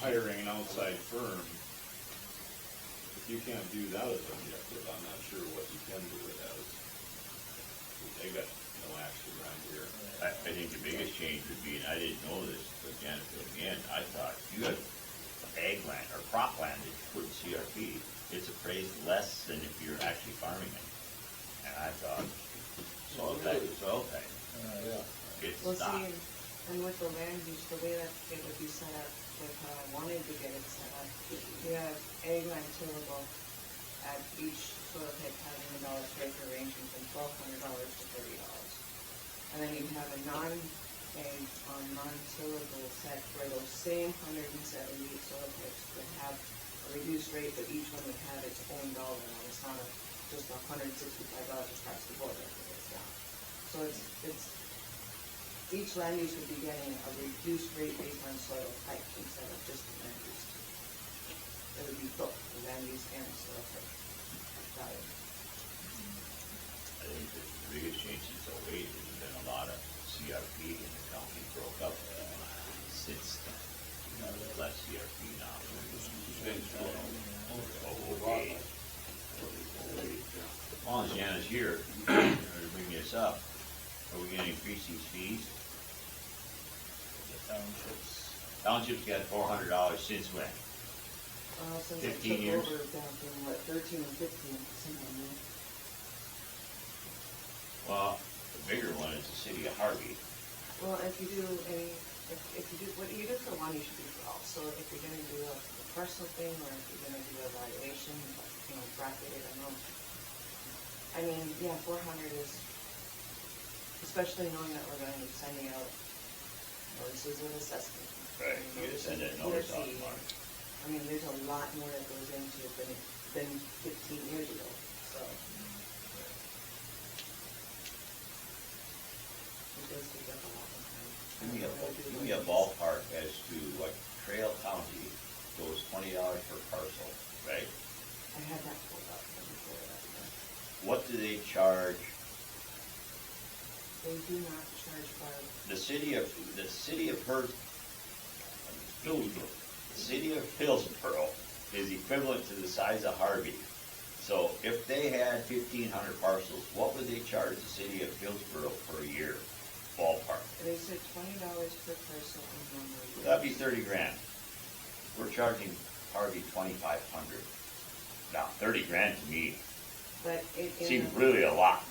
hiring an outside firm, if you can't do that as an objective, I'm not sure what you can do it as. They got no action around here. I think the biggest change would be, and I didn't know this, but Janet filled me in, I thought you have ag land or crop land that you put in CRP, it's appraised less than if you're actually farming it. And I thought, soil type is soil type. Yeah. It's Well, not. see, and with the land use, the way that it would be set up, with how I wanted to get it set up, you have ag land tillable at each soil type having a dollar per acre ranging from $1,200 to $30. And then you have a non-ag on non-tillable set where those same 178 soil types would have a reduced rate, but each one would have its own dollar amount. It's not just $165 across the board like it is now. So it's each land use would be getting a reduced rate based on soil type instead of just the land use. It would be both the land use and the soil type value. I think the biggest change since '08 has been a lot of CRP in the county broke up since then. You know, there's less CRP now. Okay. As long as Jana's here, to bring this up, are we gonna increase these fees? The Township's got $400 since when? Since 15 I took years. over back in what, 13 or 15, something like that. Well, the bigger one is the city of Harvey. Well, if you do if you do, what you do for one, you should do for all. So if you're gonna do a parcel thing, or if you're gonna do a valuation, you know, bracketed amount. I mean, yeah, 400 is, especially knowing that we're gonna be sending out notices of assessment. Right, you gotta send that notice out, Mark. I mean, there's a lot more that goes into it than 15 years ago, so. It does take up a lot more time. Give me a ballpark as to what Trail County goes $20 per parcel, right? I had that pulled up before that. What do they charge? They do not charge for, The city of Hillsborough is equivalent to the size of Harvey. So if they had 1,500 parcels, what would they charge the city of Hillsborough per year? Ballpark. they said $20 per parcel and 1 year. That'd be 30 grand. We're charging Harvey 2,500. Now, 30 grand to me But it seems really a lot.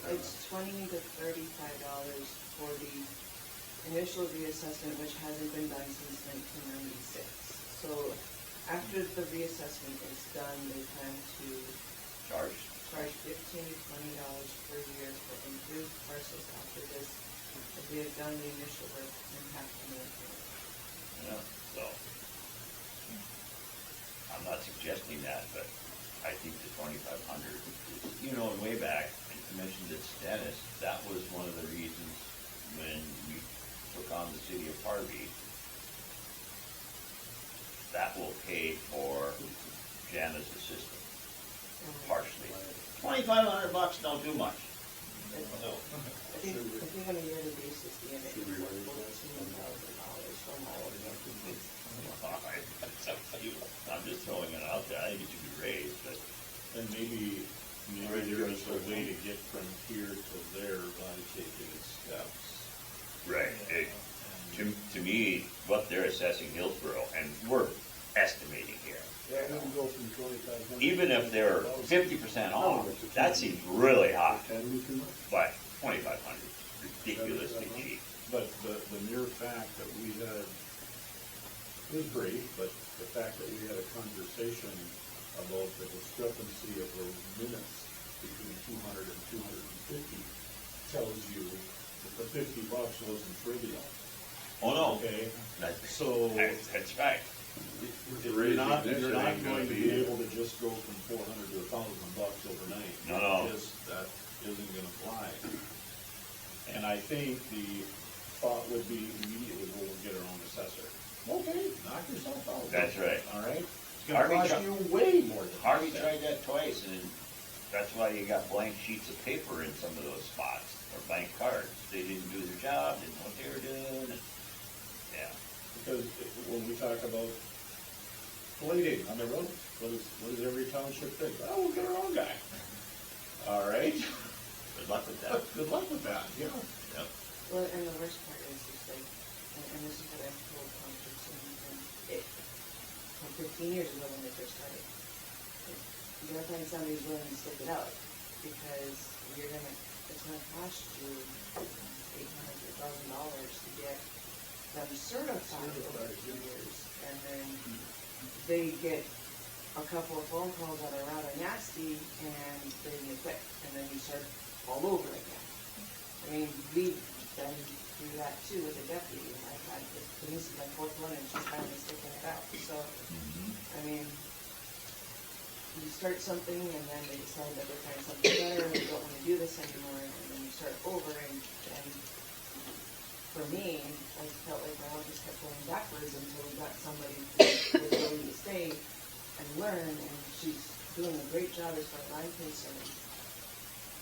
It's $20 to $35 for the initial reassessment, which hasn't been done since 1996. So after the reassessment is done, they plan to Charge. charge $15 to $20 per year for improved parcels after this, if we have done the initial work impact on the improvement. Yeah, so. I'm not suggesting that, but I think the 2,500 is, you know, way back, I mentioned it to Dennis, that was one of the reasons when we took on the city of Harvey. That will pay for Jana's assistant, partially. 2,500 bucks don't do much. I think on a yearly basis, the end of $14,000 from all of them. I'm just throwing it out there, I think it should be raised, but. And maybe there is a way to get from here to there by taking steps. Right. To me, what they're assessing Hillsborough, and we're estimating here, Yeah, we can go from 2,500. even if they're 50% off, that seems really high. Can we too much? But 2,500 is ridiculously cheap. But the mere fact that we had, it was brief, but the fact that we had a conversation about the discrepancy of those minutes between 200 and 250 tells you that the $50 wasn't trivial. Oh, no. Okay, That's right. you're not going to be able to just go from 400 to $1,000 overnight. No. That isn't gonna fly. And I think the thought would be immediately we'll get our own assessor. Okay, knock yourself out. That's right. All right? It's gonna Harvey cost you way more than Harvey that. tried that twice, and that's why you got blank sheets of paper in some of those spots, or blank cards. They didn't do their job, didn't know what they were doing. Yeah. Because when we talk about blading on the roads, what does every township think? Oh, we'll get our own guy. All right, Good luck with that. good luck with that, yeah. Yep. Well, and the worst part is like, and this is what I've told townships and it, from 15 years ago when they first started. You gotta find somebody who's willing to stick it out, because it's gonna cost you $800,000 to get them certified over 2 years. And then they get a couple of phone calls that are rather nasty, and then you quit, and then you start all over again. I mean, we've been through that too with the deputy. I've had, Denise is my fourth one, and she's finally sticking it out. So, I mean, you start something, and then they decide that they're trying something better, and they don't want to do this anymore, and then you start over, and for me, I felt like my life just kept going backwards until we got somebody who was willing to stay and learn, and she's doing a great job as far as I'm concerned.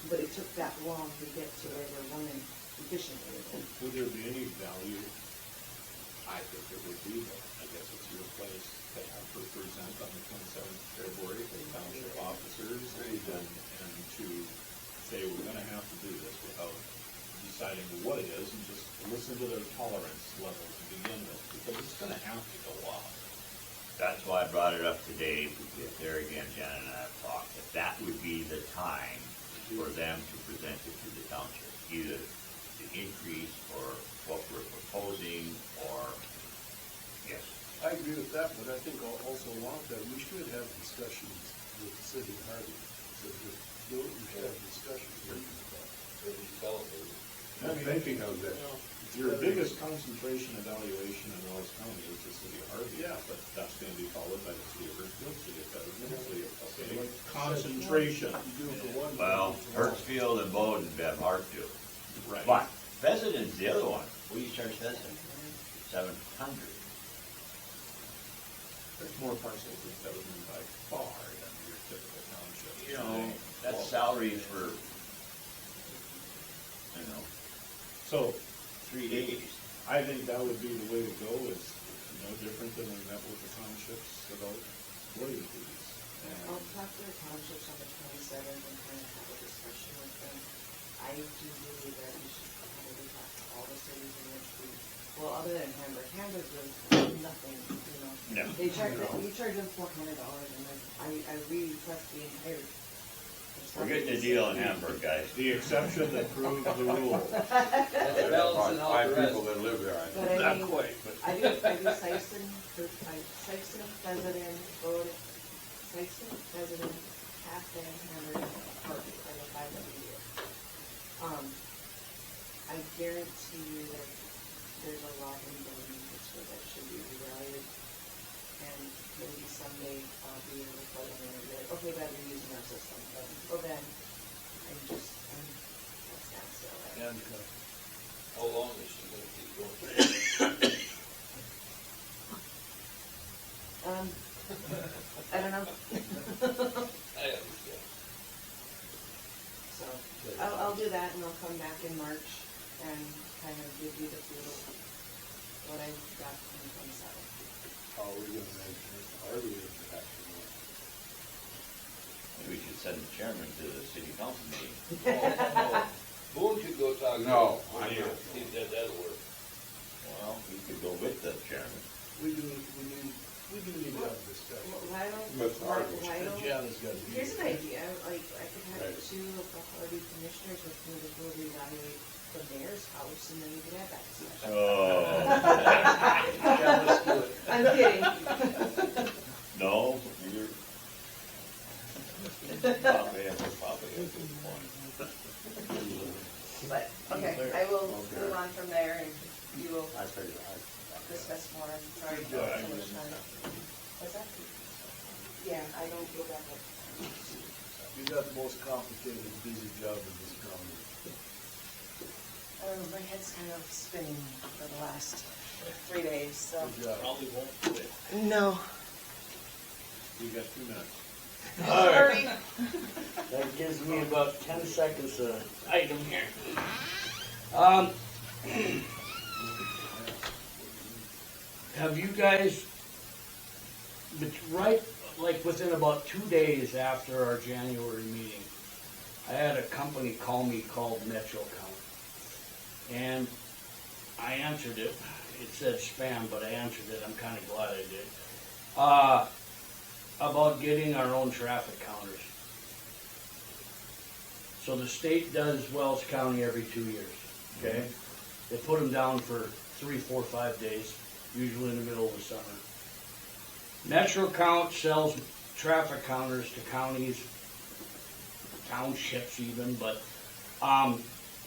But it took that long to get to where we're running efficiently. Would there be any value? I think it would be, but I guess it's your place to have her present on the 27th of February to township officers and to say, we're gonna have to do this without deciding what it is, and just listen to their tolerance level to begin with, because it's gonna have to go up. That's why I brought it up today, because there again, Janet and I have talked, that would be the time for them to present it to the township, either the increase or what we're proposing, or, yes. I agree with that, but I think also along that, we should have discussions with the city of Harvey. So we should have discussions with them. I'm thinking of that. Your biggest concentration evaluation in Wells County is the city of Harvey. Yeah. But that's gonna be followed by the city of Hartsfield, city of Federal, city of, okay, concentration. You do it for one. Well, Hertzfield and Bowden have Hartsfield. Right. But Pheasant's the other one. What do you charge Pheasant? 700. There's more parcels in Federal by far than your typical township. You know, that's salaries for, you know, So, 3 days. I think that would be the way to go, is no different than we met with the townships about blading fees. I'll talk to the townships on the 27th and kind of have a discussion with them. I do believe that we should probably talk to all the cities in which we, well, other than Hamburg. Hamburg was nothing, you know. No. They charge, you charge them $400, and then I request the entire. We're getting a deal in Hamburg, guys. The exception that proves the rule. That's balancing out the rest. that live there, I But I Not mean, quite, but. I do Syson, President, Bode, Syson, President, Halfdan, Hamburg, Harvey, are the 5 that we do. I guarantee you that there's a lot in building that should be revalued. And maybe someday I'll be able to put in and be like, okay, but you're using our system. But until then, that's not still right. And, How long is she gonna keep going? I don't know. I understand. So, I'll do that, and I'll come back in March and kind of give you the feel of what I got from the 27th. how are we gonna mention it? Harvey is actually. Maybe we should send the chairman to the city council meeting. Boone should go talk to No, him. I know. See if that'll work. Well, we could go with the chairman. We do need to have a discussion. Why don't, With Harvey. Here's Jan's got to be. an idea, like, I could have Right. 2 of the Hardy commissioners with who will reevaluate the mayor's house, and then we could have that discussion. Oh. Yeah, let's do it. I'm kidding. No, you're. Probably has a good point. But, okay, I will move on from there, and you will discuss more. I'm sorry for so much time. What's that? Yeah, I don't go back up. You got the most complicated, busy job in this county. My head's kind of spinning for the last 3 days, so. Good job. Probably won't do it. No. You got 2 minutes. Sorry. That gives me about 10 seconds of item here. Have you guys, but right, like within about 2 days after our January meeting, I had a company call me called Metro County. And I answered it. It said spam, but I answered it. I'm kind of glad I did. About getting our own traffic counters. So the state does Wells County every 2 years, okay? They put them down for 3, 4, 5 days, usually in the middle of the summer. Metro Count sells traffic counters to counties, townships even, but,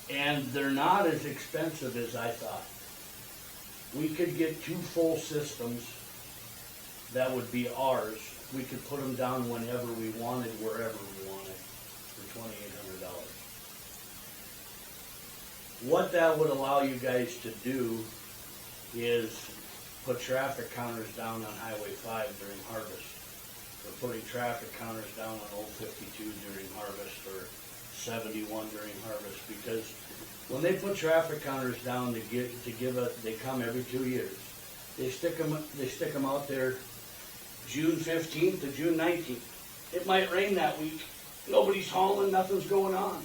and they're not as expensive as I thought. We could get 2 full systems that would be ours. We could put them down whenever we wanted, wherever we wanted, for $2,800. What that would allow you guys to do is put traffic counters down on Highway 5 during harvest. Or putting traffic counters down on Old 52 during harvest, or 71 during harvest, because when they put traffic counters down they come every 2 years. They stick them out there June 15th to June 19th. It might rain that week. Nobody's hauling, nothing's going on.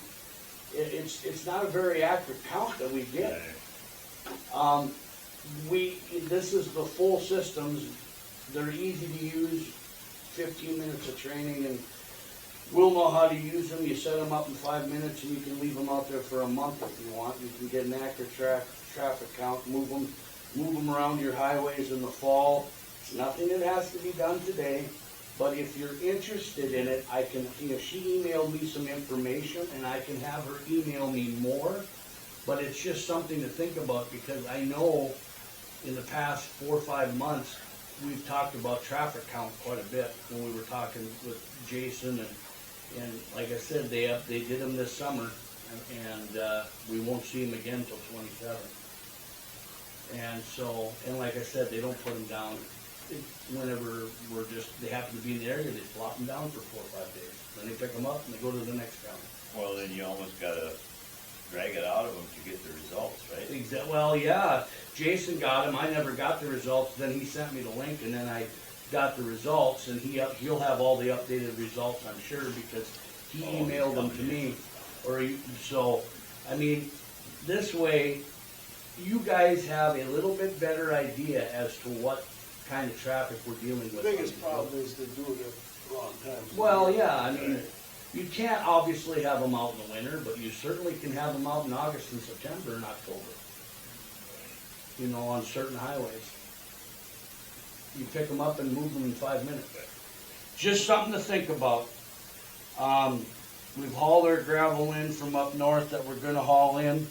It's not a very accurate count that we get. This is the full systems. They're easy to use. 15 minutes of training, and we'll know how to use them. You set them up in 5 minutes, and you can leave them out there for a month if you want. You can get an accurate traffic count, move them around your highways in the fall. It's nothing that has to be done today, but if you're interested in it, I can, she emailed me some information, and I can have her email me more, but it's just something to think about, because I know in the past 4 or 5 months, we've talked about traffic count quite a bit when we were talking with Jason, and like I said, they did them this summer, and we won't see them again until 27. And so, and like I said, they don't put them down whenever they happen to be in the area. They flop them down for 4 or 5 days. Then they pick them up and they go to the next county. Well, then you almost gotta drag it out of them to get the results, right? Well, yeah, Jason got them. I never got the results. Then he sent me the link, and then I got the results, and he'll have all the updated results, I'm sure, because he emailed them to me. So, I mean, this way, you guys have a little bit better idea as to what kind of traffic we're dealing with. The biggest problem is they do it at the wrong times. Well, yeah, I mean, you can't obviously have them out in the winter, but you certainly can have them out in August and September and October. On certain highways. You pick them up and move them in 5 minutes. Just something to think about. We've hauled our gravel in from up north that we're gonna haul in,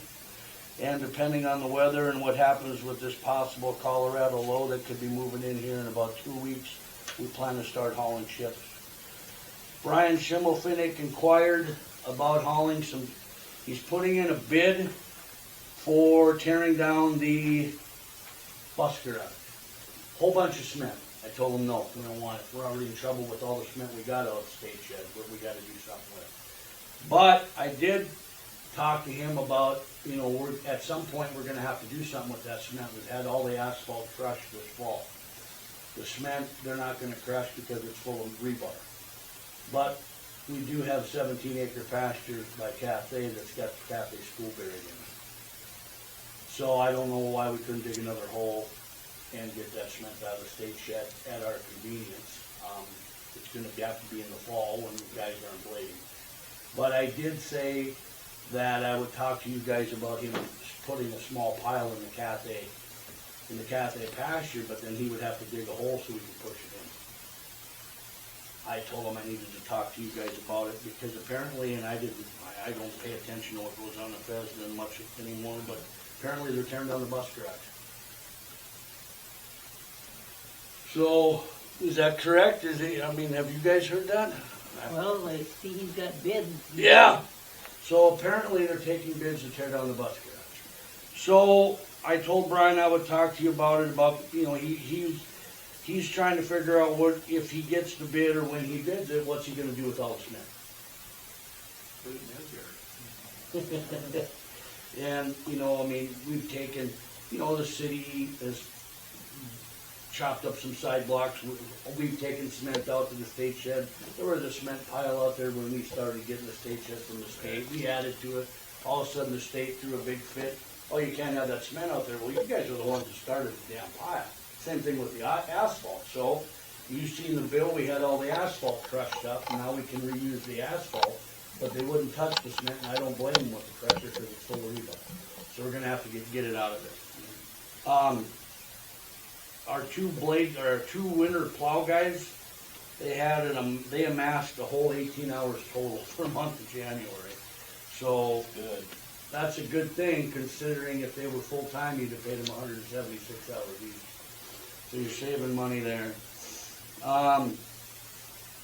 and depending on the weather and what happens with this possible Colorado low that could be moving in here in about 2 weeks, we plan to start hauling chips. Brian Schimmelfinnick inquired about hauling he's putting in a bid for tearing down the bus garage. Whole bunch of cement. I told him no, we don't want it. We're already in trouble with all the cement we got out of the state shed, but we gotta do something with it. But I did talk to him about, at some point we're gonna have to do something with that cement. We've had all the asphalt crushed this fall. The cement, they're not gonna crush because it's full of rebar. But we do have 17-acre pastures by Cathay that's got the Cathay school buried in it. So I don't know why we couldn't dig another hole and get that cement out of the state shed at our convenience. It's gonna have to be in the fall when the guys aren't blading. But I did say that I would talk to you guys about him putting a small pile in the Cathay pasture, but then he would have to dig a hole so we could push it in. I told him I needed to talk to you guys about it, because apparently, and I don't pay attention to what goes on in Fresno much anymore, but apparently they're tearing down the bus garage. So, is that correct? Have you guys heard that? Well, I see he's got bids. Yeah. So apparently they're taking bids to tear down the bus garage. So I told Brian I would talk to you about it, he's trying to figure out what, if he gets the bid or when he bids it, what's he gonna do with all the cement? Put it in his yard. And, we've taken, the city has chopped up some side blocks. We've taken cement out to the state shed. There was a cement pile out there when we started getting the state shed from the state. We added to it. All of a sudden, the state threw a big fit. Oh, you can't have that cement out there. Well, you guys are the ones that started the damn pile. Same thing with the asphalt. So, you seen the bill, we had all the asphalt crushed up, and now we can reuse the asphalt, but they wouldn't touch the cement, and I don't blame them with the pressure because it's full of rebar. So we're gonna have to get it out of there. Our two winter plow guys, they amassed a whole 18 hours total for the month of January. So, Good. that's a good thing, considering if they were full-time, you'd have paid them 176 hours each. So you're saving money there.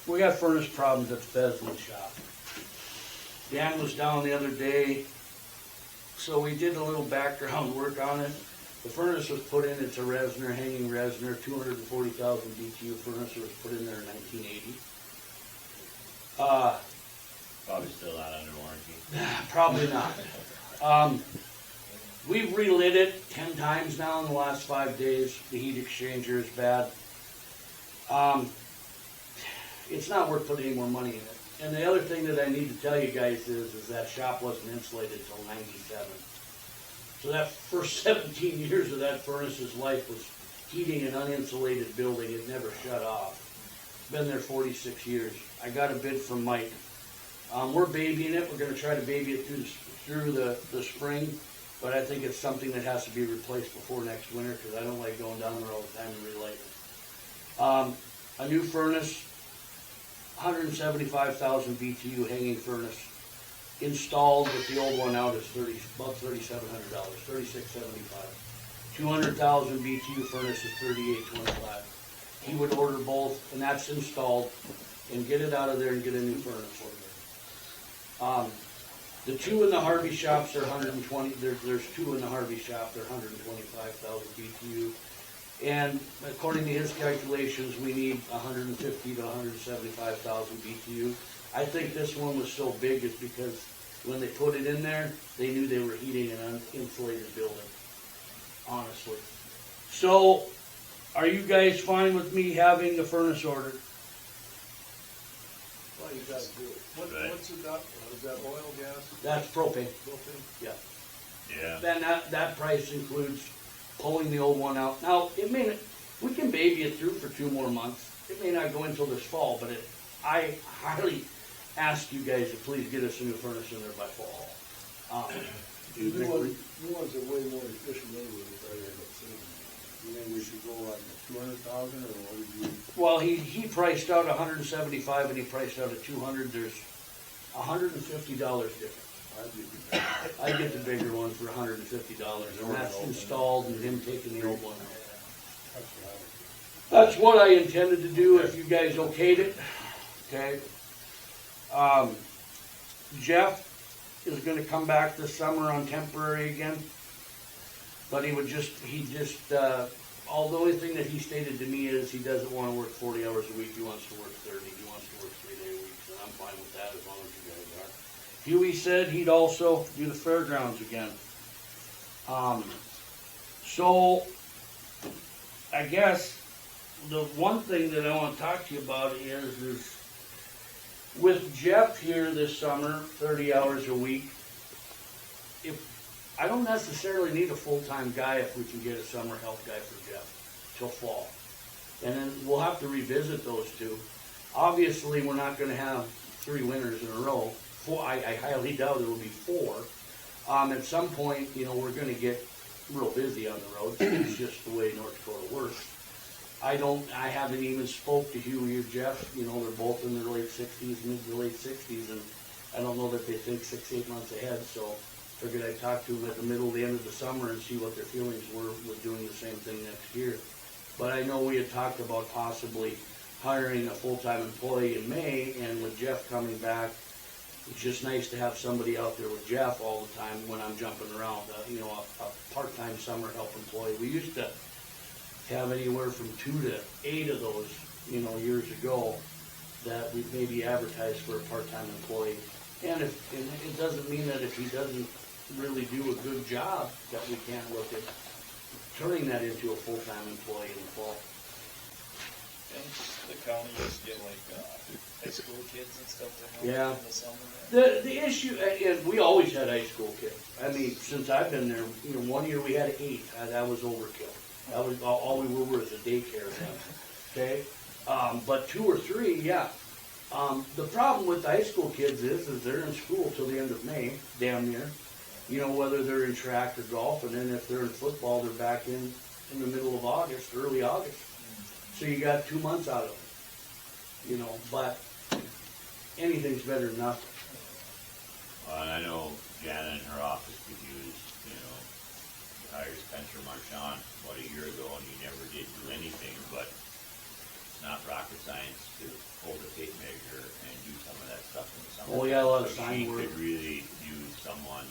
We got furnace problems at the Fesley shop. Dan was down the other day, so we did a little background work on it. The furnace was put in, it's a Resner, hanging Resner, 240,000 BTU furnace. It was put in there in 1980. Probably still not under warranty. Probably not. We've relit it 10 times now in the last 5 days. The heat exchanger is bad. It's not worth putting any more money in it. And the other thing that I need to tell you guys is that shop wasn't insulated until 97. So that first 17 years of that furnace's life was heating an uninsulated building. It never shut off. Been there 46 years. I got a bid from Mike. We're babying it. We're going to try to baby it through the spring, but I think it's something that has to be replaced before next winter because I don't like going down there all the time and relight it. A new furnace, 175,000 BTU hanging furnace, installed with the old one out is about $3,700, $3,675. 200,000 BTU furnace is $3,825. He would order both, and that's installed, and get it out of there and get a new furnace ordered. The two in the Harvey shops are 120. There's two in the Harvey shop. They're 125,000 BTU. And according to his calculations, we need 150 to 175,000 BTU. I think this one was so big is because when they put it in there, they knew they were heating an uninsulated building, honestly. So, are you guys fine with me having the furnace ordered? Well, you gotta do it. What's it got? Is that oil, gas? That's propane. Propane? Yeah. Yeah. Then that price includes pulling the old one out. Now, we can baby it through for 2 more months. It may not go until this fall, but I highly ask you guys to please get us a new furnace in there by fall. New ones are way more efficient anyway, if I end up saving. You think we should go like 200,000 or what did you? Well, he priced out 175 and he priced out at 200. There's $150 difference. I get the bigger one for $150, and that's installed and him taking the old one out. That's what I intended to do if you guys okayed it. Okay. Jeff is going to come back this summer on temporary again, but the only thing that he stated to me is he doesn't want to work 40 hours a week. He wants to work 30. He wants to work 3 day weeks, and I'm fine with that as long as you guys are. Huey said he'd also do the fairgrounds again. So, I guess the one thing that I want to talk to you about is with Jeff here this summer, 30 hours a week, I don't necessarily need a full-time guy if we can get a summer help guy for Jeff till fall. And then we'll have to revisit those two. Obviously, we're not going to have 3 winters in a row. I highly doubt there will be 4. At some point, we're going to get real busy on the road. It's just the way North Dakota works. I haven't even spoke to Huey or Jeff. They're both in their late 60s, mid to late 60s, and I don't know that they think 6-8 months ahead. So figured I'd talk to them at the end of the summer and see what their feelings were with doing the same thing next year. But I know we had talked about possibly hiring a full-time employee in May, and with Jeff coming back, it's just nice to have somebody out there with Jeff all the time when I'm jumping around, a part-time summer help employee. We used to have anywhere from 2 to 8 of those, years ago, that we maybe advertised for a part-time employee. And it doesn't mean that if he doesn't really do a good job, that we can't look at turning that into a full-time employee in the fall. county used to get like, high school kids and stuff to help Yeah. in the summer. The issue, and we always had high school kids. I mean, since I've been there, you know, one year we had 8, that was overkill. That was, all we were was a daycare then, okay? But 2 or 3, yeah. The problem with the high school kids is they're in school till the end of May, damn near. You know, whether they're in track or golf, and then if they're in football, they're back in the middle of August, early August. So you got 2 months out of them, you know, but anything's better than nothing. Well, and I know Jana in her office could use, you know, hired Spencer Marchand about a year ago, and he never did do anything, but it's not rocket science to hold a tape measure and do some of that stuff in the summer. Oh, we got a lot of So sign work. She could really use someone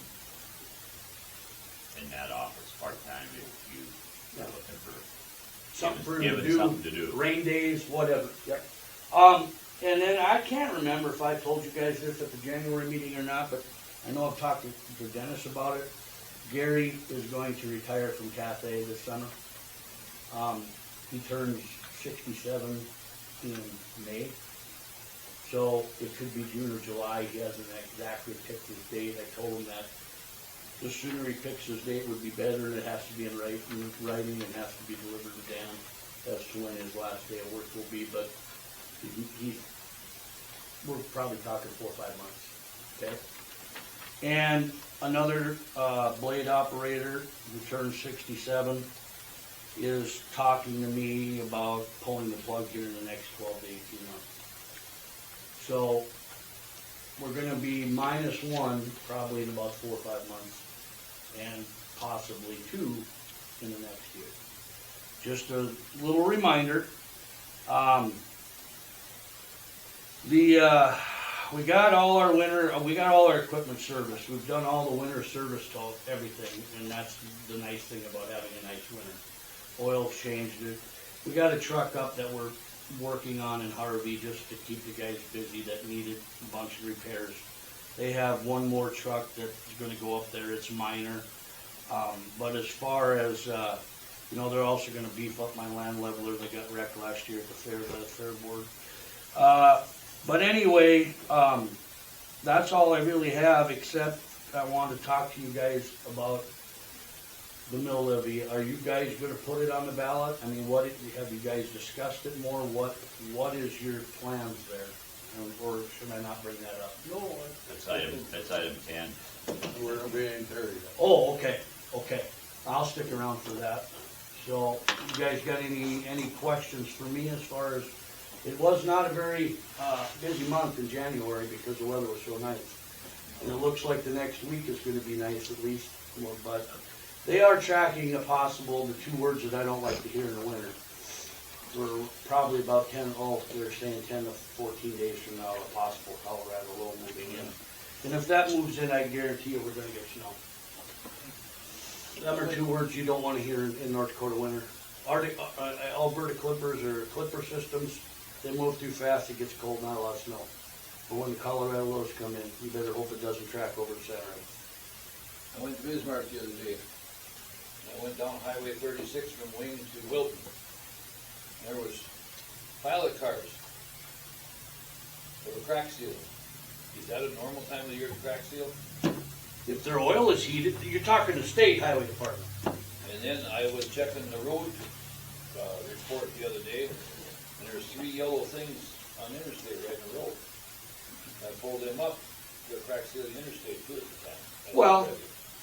in that office part-time if you are looking for Something for given him something to to do, do. rain days, whatever, yep. And then I can't remember if I told you guys this at the January meeting or not, but I know I've talked to Dennis about it. Gary is going to retire from Cathay this summer. He turns 67 in May. So it could be June or July. He hasn't exactly picked his date. I told him that the sooner he picks his date would be better, and it has to be in writing and has to be delivered to Dan as to when his last day of work will be. But we're probably talking 4 or 5 months, okay? And another blade operator who turned 67 is talking to me about pulling the plug here in the next 12 to 18 months. So we're gonna be -1 probably in about 4 or 5 months, and possibly 2 in the next year. Just a little reminder, we got all our equipment serviced. We've done all the winter service to everything, and that's the nice thing about having a nice winter. Oil's changed it. We got a truck up that we're working on in Harvey just to keep the guys busy that needed a bunch of repairs. They have one more truck that's gonna go up there. It's minor. But as far as, you know, they're also gonna beef up my land leveler. They got wrecked last year at the fair by the fair board. But anyway, that's all I really have, except I wanted to talk to you guys about the mill levy. Are you guys gonna put it on the ballot? I mean, have you guys discussed it more? What is your plans there? Or should I not bring that up? No, That's item 10. we're being there yet. Oh, okay. I'll stick around for that. So, you guys got any questions for me as far as, it was not a very busy month in January because the weather was so nice. And it looks like the next week is gonna be nice at least, but they are tracking the 2 words that I don't like to hear in the winter. We're probably about they're saying 10 to 14 days from now, a possible Colorado roll moving in. And if that moves in, I guarantee you we're gonna get snow. Them are 2 words you don't wanna hear in North Dakota winter. Alberta clippers or clipper systems, they move too fast, it gets cold, not a lot of snow. But when the Colorado lows come in, you better hope it doesn't track over to Saturday. I went to Bismarck the other day. I went down Highway 36 from Wayne to Wilton. There was pilot cars. They were crack sealing. Is that a normal time of the year to crack seal? If their oil is heated, you're talking the state highway department. And then I was checking the road report the other day, and there's 3 yellow things on interstate right in a row. I pulled them up, they're crack sealing interstate too at the time. Well-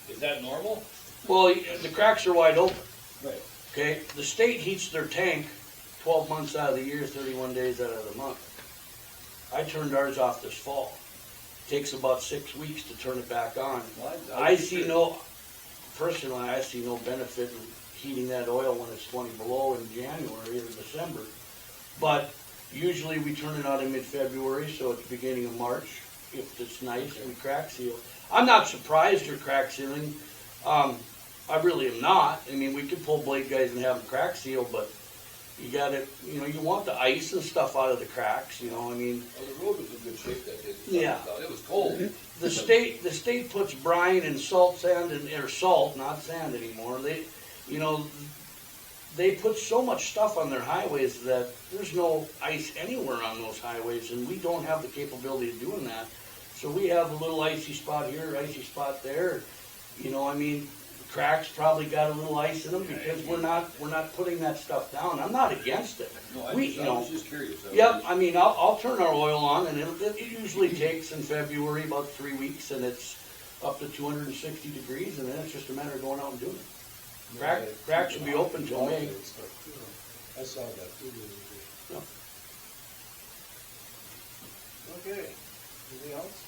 Is that normal? Well, the cracks are wide open, Right. okay? The state heats their tank 12 months out of the year, 31 days out of the month. I turned ours off this fall. Takes about 6 weeks to turn it back on. Personally, I see no benefit in heating that oil when it's 20 below in January or December. But usually we turn it on in mid-February, so it's beginning of March. If it's nice, we crack seal. I'm not surprised you're crack sealing. I really am not. I mean, we could pull blade guys and have them crack seal, but you gotta, you want the ice and stuff out of the cracks, I mean. Well, the road was in good shape that day. Yeah. It was cold. The state puts brine and salt, not sand anymore. they put so much stuff on their highways that there's no ice anywhere on those highways, and we don't have the capability of doing that. So we have a little icy spot here, icy spot there. You know, I mean, cracks probably got a little ice in them because we're not putting that stuff down. I'm not against it. No, I We, was just curious. Yep, I mean, I'll turn our oil on, and it usually takes in February about 3 weeks, and it's up to 260 degrees, and then it's just a matter of going out and doing it. Crack should be open till May. I saw that too the other day. Yep. Okay, anything else?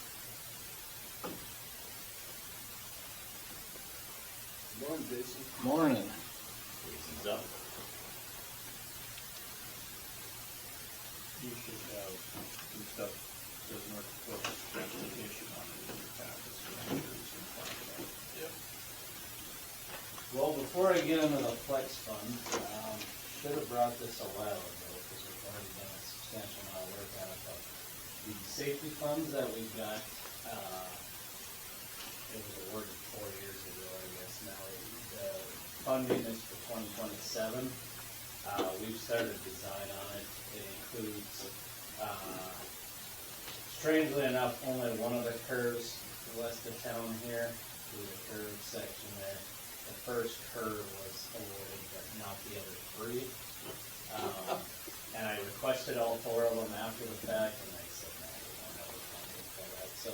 Morning, Jason. Morning. Jason's up. You should have some stuff, there's more transportation on it in your packets. So I'm sure you can find that. Yep. Well, before I get into the flex fund, should have brought this a while ago because we've already done a substantial amount of work on it. But the safety funds that we got, it was awarded 4 years ago, I guess. Now the funding is for 2027. We've started design on it. It includes, strangely enough, only one of the curves west of town here, through the curve section there. The first curve was awarded, but not the other three. And I requested all 4 of them after the fact, and they said, no, we don't have the funding for that. So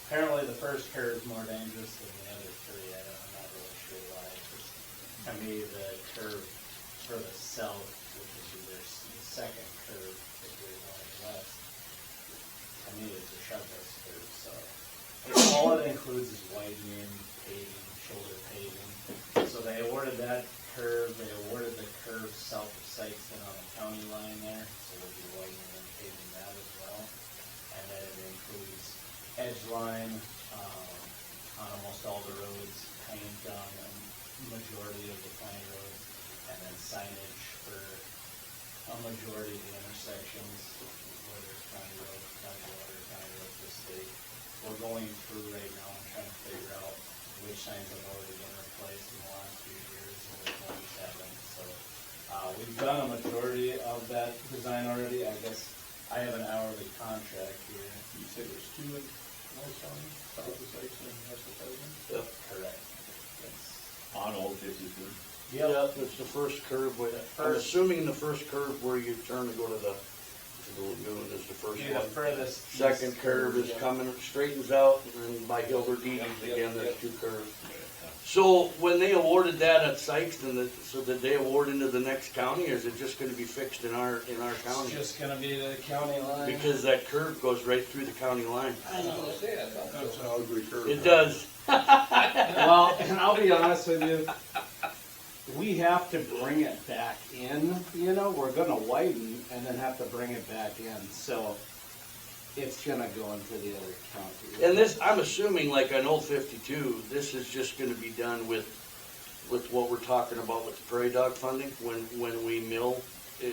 apparently the first curve is more dangerous than the other 3. I'm not really sure why. Just, to me, the curve for the south, which would be their second curve, if you're going west, to me it's the sharpest curve. So all it includes is widening, paving, shoulder paving. So they awarded that curve. They awarded the curve south of Sykeston on the county line there. So we'll be widening and paving that as well. And then it includes edge line on almost all the roads, paint on a majority of the county roads, and then signage for a majority of the intersections, whether it's county road, county water, county road, the state. We're going through right now and trying to figure out which signs have already been replaced in the last few years and which ones haven't. So we've done a majority of that design already. I guess I have an hourly contract here. You said there's 2 in North County, south of Sykeston and west of Sykeston? Yep. Correct. Yes. On Old 52. Yep, it's the first curve, I'm assuming the first curve where you turn to go to the lagoon is the first Yeah, the one. furthest. Second east curve is yeah. coming, straightens out, and then by Hildred Deeds Yep, again, there's yep. 2 curves. So when they awarded that at Sykeston, so did they award into the next county, or is it just gonna be fixed in our It's county? just gonna be the county line. Because that curve goes right through the county line. I was gonna say, I thought so. That's how ugly curve. It does. Well, and I'll be honest with you, we have to bring it back in, you know, we're gonna widen and then have to bring it back in, so it's gonna go into the other county. And this, I'm assuming like on Old 52, this is just gonna be done with what we're talking about with the prairie dog funding, when we mill.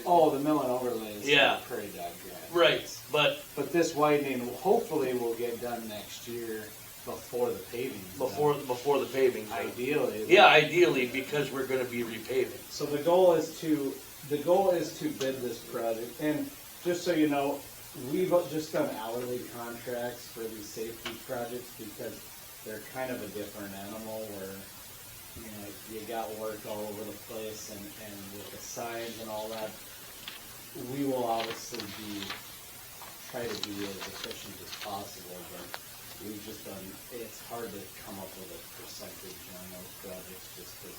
Oh, the mill and overlays. Yeah. Prairie dog grant. Right, but this widening hopefully will get done next year before the paving. before the paving. Ideally. Yeah, ideally, because we're gonna be repaving. So the goal is to bid this project, and just so you know, we've just done hourly contracts for these safety projects because they're kind of a different animal where, you know, you got work all over the place and with the signs and all that, we will obviously try to be as efficient as possible, but we've just done, it's hard to come up with a percentage on those projects just because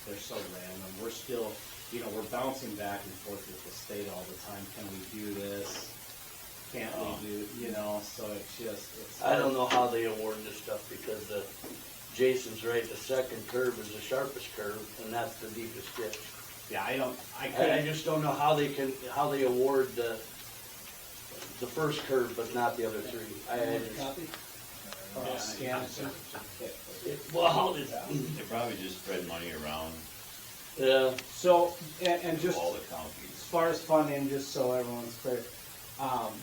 they're so random. We're still, you know, we're bouncing back and forth with the state all the time. Can we do this? Can't we do, you know, so it's I don't know how they award this stuff because Jason's right, the second curve is the sharpest curve, and that's the deepest ditch. Yeah, I I just don't know how they award the first curve, but not the other 3. Copy? Yeah. Scan it. Well, They probably just spread money around yeah. So, and just all the as counties. far as funding, just so everyone's clear,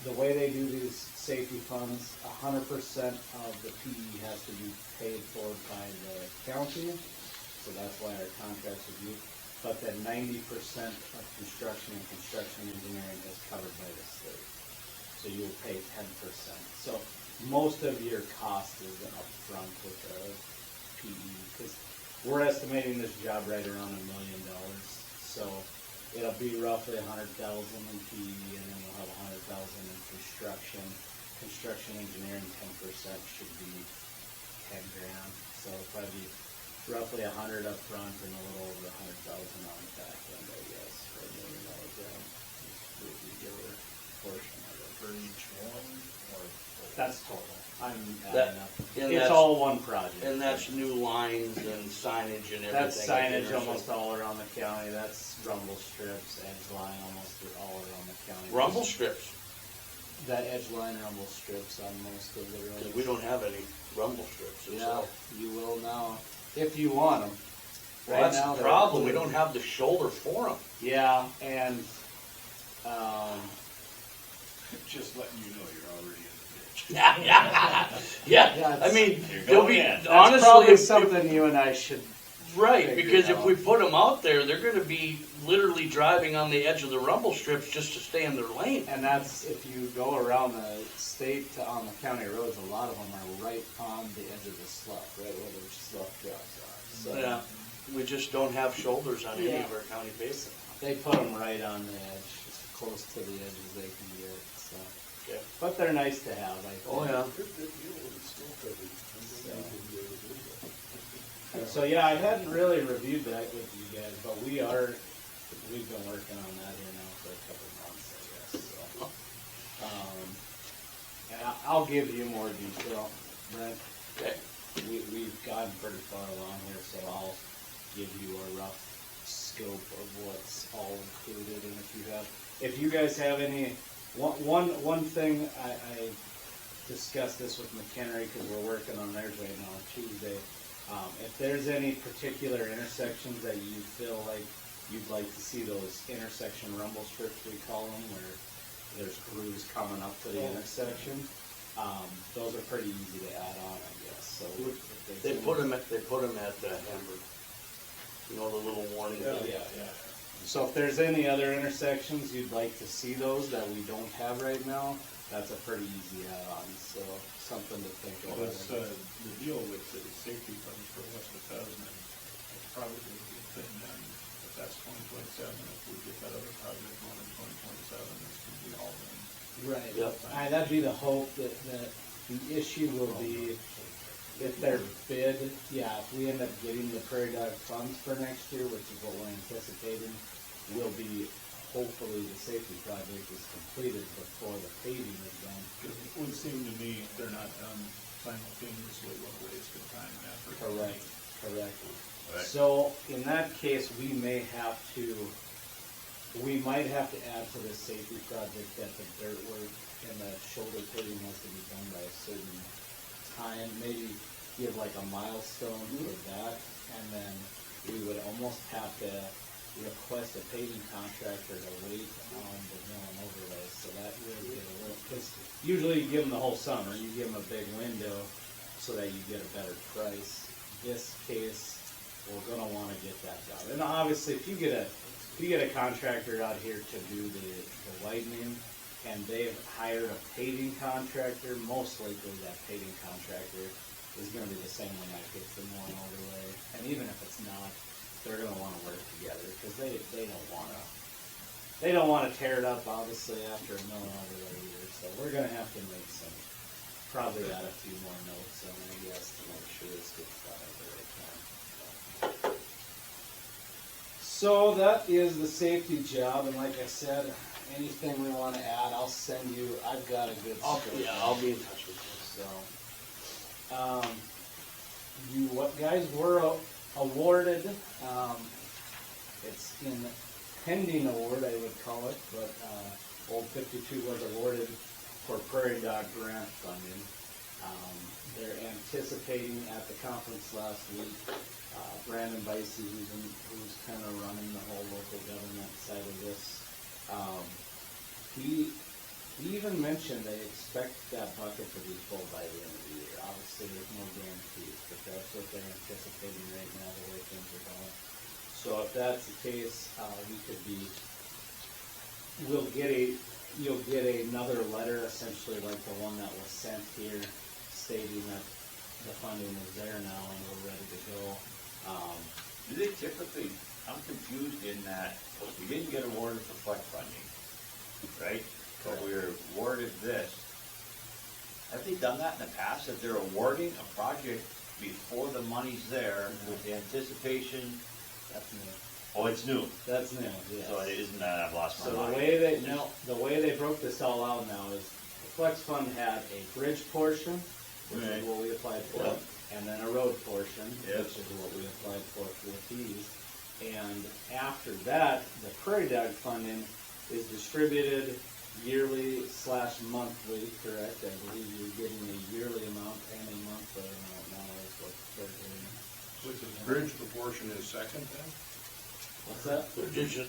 the way they do these safety funds, 100% of the PE has to be paid for by the county, so that's why our contracts with you. but then 90% of construction and construction engineering is covered by the state. So you'll pay 10%. So most of your cost is upfront with the PE, because we're estimating this job right around $1 million. So it'll be roughly 100,000 in PE, and then we'll have 100,000 in construction. Construction engineering 10% should be 10 grand. So it'll probably be roughly 100 up front and a little over 100,000 on the back end, I guess, for $1 million job. Would be your portion of it. For each one, or? That's total. I'm That- adding up. and It's that's- all one project. And that's new lines and signage and everything. That's at the signage intersection. almost all around the county. That's rumble strips, edge line almost all around the county. Rumble strips, That edge line rumble strips on most of the roads. 'cause we don't have any rumble strips. Yeah, So. you will now, if you want them. Well, that's the problem, we don't have the shoulder for them. Yeah, and, Just letting you know you're already in the ditch. Yeah, I mean, You're they'll going be, in. that's honestly, probably if, something you and I should, right, figure because if out. we put them out there, they're gonna be literally driving on the edge of the rumble strips just to stay in their lane. and that's, if you go around the state to, on the county roads, a lot of them are right on the edge of the slough, right where the slough drops are. So Yeah, we just don't have shoulders on any Yeah. of our county basin. they put them right on the edge, as close to the edge as they can get, so. Okay. But they're nice to have, I think. Oh, yeah. Good deal with the snow coverage. I don't think we ever did that. So, yeah, I hadn't really reviewed that with you guys, but we've been working on that here now for a couple of months, I guess, so. And I'll give you more detail, Brent. Okay. We've gotten pretty far along here, so I'll give you a rough scope of what's all included, and if you guys have any, one thing, I discussed this with McHenry, because we're working on theirs right now on Tuesday. If there's any particular intersections that you feel like you'd like to see those intersection rumble strips, we call them, where there's grooves coming up to the intersection, those are pretty easy to add on, I guess, so. if there's They any- put them at Hamburg. You know, the little warning. Yeah. So if there's any other intersections you'd like to see those that we don't have right now, that's a pretty easy add-on, so something to think Well, about. that's, the deal with the safety funds for West of Pheasant, it's probably a good thing then, if that's 2027, if we get that other project going in 2027, this could be all done. Right. Yep. That'd be the hope, that the issue will be if they're bid, if we end up getting the Prairie Dog funds for next year, which is what we're anticipating, will be, hopefully the safety project is completed before the paving is done. Because it would seem to me if they're not done simultaneously, what a waste of time and effort. Correct. Right. So, in that case, we might have to add to this safety project that the dirt work and the shoulder paving has to be done by a certain time, maybe give like a milestone for that, and then we would almost have to request a paving contractor to wait on the mill and overlay, so that would get a little, because usually you give them the whole summer, you give them a big window so that you get a better price. This case, we're gonna wanna get that done, and obviously, if you get a contractor out here to do the widening, and they've hired a paving contractor, most likely that paving contractor is gonna be the same one that gets the mill and overlay, and even if it's not, they're gonna wanna work together, because they don't wanna tear it up, obviously, after a mill and overlay either, so we're gonna have to make probably add a few more notes on, I guess, to make sure this gets done at the right time. So that is the safety job, and like I said, anything we wanna add, I'll send you, I've got a good scope. I'll be in touch with you. So, guys were awarded, it's in pending award, I would call it, but, Old 52 was awarded for Prairie Dog grant funding. They're anticipating at the conference last week, Brandon Weisz, who's kind of running the whole local government side of this, he even mentioned they expect that bucket to be full by the end of the year. Obviously, there's no guarantees, but that's what they're anticipating right now, the way things are going. So if that's the case, we could be, you'll get another letter, essentially like the one that was sent here, stating that the funding is there now and we're ready to go. Do they typically, I'm confused in that, we didn't get awarded for flex funding, right? But we were awarded this. Have they done that in the past, that they're awarding a project before the money's there with the anticipation? That's new. Oh, it's new, That's new, yes. so it isn't that I've lost my So mind. the way they broke this all out now is the flex fund had a bridge portion, which Right. is what we applied for, Yep. and then a road portion, Yep. which is what we applied for with these. And after that, the prairie dog funding is distributed yearly/monthly, correct? I believe you're getting a yearly amount and a monthly amount now is what they're doing. Which is bridge proportion is second then? What's that?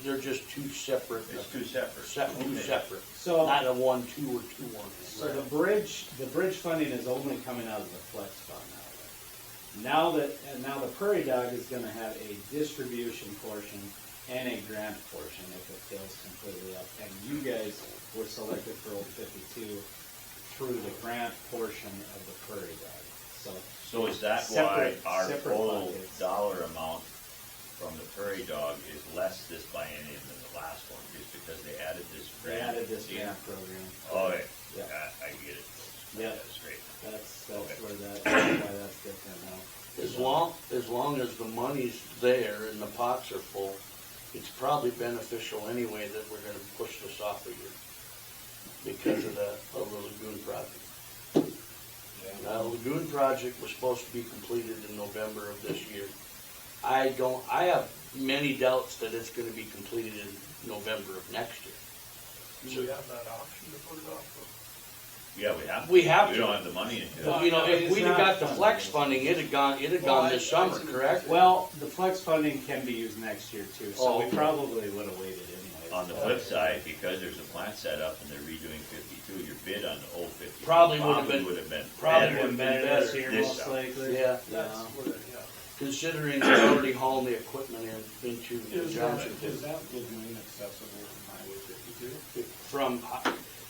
They're just two separate, It's two separate. two separate, So, not a 1-2 or 2-1. so the bridge funding is only coming out of the flex fund now. Now the prairie dog is gonna have a distribution portion and a grant portion if it fills completely up. And you guys were selected for Old 52 through the grant portion of the prairie dog. So is that why Separate- our separate total buckets. dollar amount from the prairie dog is less this biennium than the last one, just because they added this They grant? added this in? grant program. Oh, yeah, Yeah. I get it. Yeah. That's great. That's Okay. why that's different now. As long as the money's there and the pots are full, it's probably beneficial anyway that we're gonna push this off a year because of the lagoon project. The lagoon project was supposed to be completed in November of this year. I have many doubts that it's gonna be completed in November of next year. Do we have that option to put it off? Yeah, we have. We have We to. don't have the money to do Well, it. you know, if It's we'd have not got the funded. flex funding, it'd gone this summer, correct? Well, the flex funding can be used next year too, so Oh, we okay. probably would have waited anyways. On the flip side, because there's a plant set up and they're redoing 52, your bid on the old 52 Probably would've been- would have been probably better. would've been Better this better year, this most summer. likely. Yeah. That's what, yeah. Considering they're already hauling the equipment into the Is township. that lagoon accessible from Highway 52? From,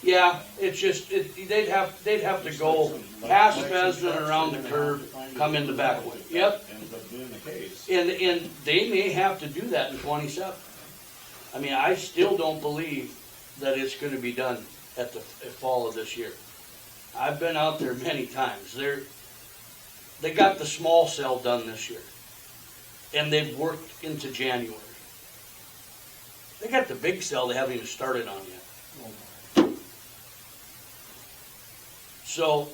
yeah, it's just, they'd have to go past Pheasant around the curve, come in the back way. Yep, Ends up being the case. and they may have to do that in 27. I mean, I still don't believe that it's gonna be done at the fall of this year. I've been out there many times. They got the small cell done this year. And they've worked into January. They got the big cell they haven't even started on yet. So,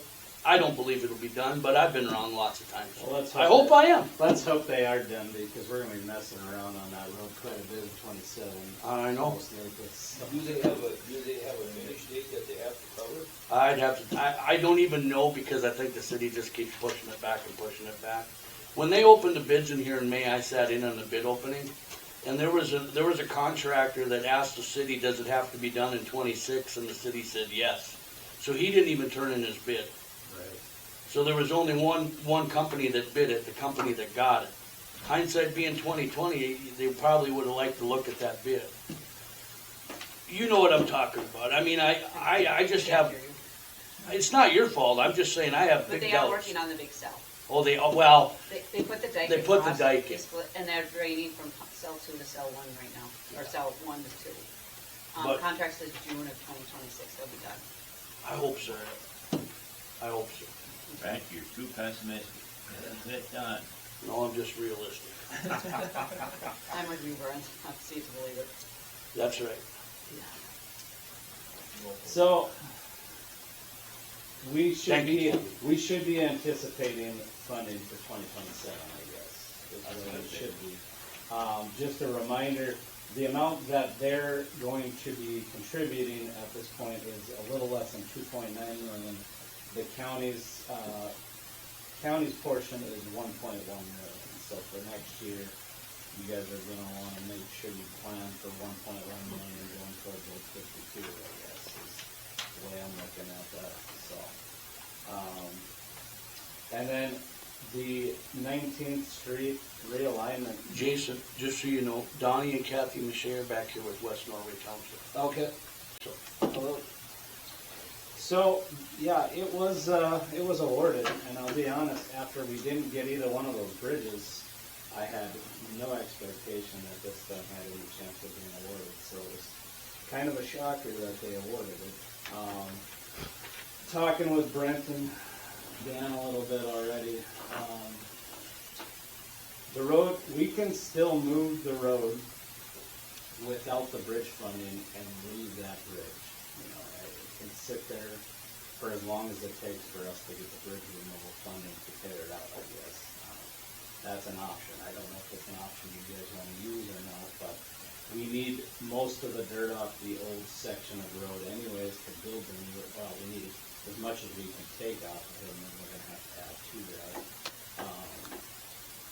I don't believe it'll be done, but I've been wrong lots of times. Well, let's I hope I am. Let's hope they are done, because we're gonna be messing around on that road quite a bit in 27. I know. Most likely, so. Do they have a finish date that they have to cover? I'd have to, I don't even know because I think the city just keeps pushing it back and pushing it back. When they opened the bids in here in May, I sat in on the bid opening, and there was a contractor that asked the city, does it have to be done in 26, and the city said yes. So he didn't even turn in his bid. Right. So there was only one company that bid it, the company that got it. Hindsight being 2020, they probably would have liked to look at that bid. You know what I'm talking about. I mean, I just have, it's not your fault, I'm just saying I have But big they are doubts. working on the big cell. Oh, well, They put the dike They put the across, dike they in. split- and they're draining from cell 2 to cell 1 right now, or cell 1 to 2. But- Contract says June of 2026, they'll be done. I hope so. I hope so. Right, you're too pessimistic. Get it done. No, I'm just realistic. I'm with you, Brent, I see to believe it. That's right. So, we should Thank you, be anticipating funding for 2027, I guess, is what it should be. Just a reminder, the amount that they're going to be contributing at this point is a little less than 2.9 million. The county's portion is 1.1 million. So for next year, you guys are gonna wanna make sure you plan for 1.1 million going towards those 52, I guess, is the way I'm looking at that, so. And then The 19th Street realignment. Jason, just so you know, Donnie and Kathy Miche are back here with West Norway Township. Okay. So, Hello. So, yeah, it was awarded, and I'll be honest, after we didn't get either one of those bridges, I had no expectation that this thing had any chance of being awarded, so it was kind of a shocker that they awarded it. Talking with Brent and Dan a little bit already, the road, we can still move the road without the bridge funding and leave that bridge. You know, it can sit there for as long as it takes for us to get the bridge removal funding to tear it out, I guess. That's an option. I don't know if it's an option you guys want to use or not, but we need most of the dirt off the old section of road anyways to build the new, well, we need as much as we can take off of it, and then we're gonna have to add to that.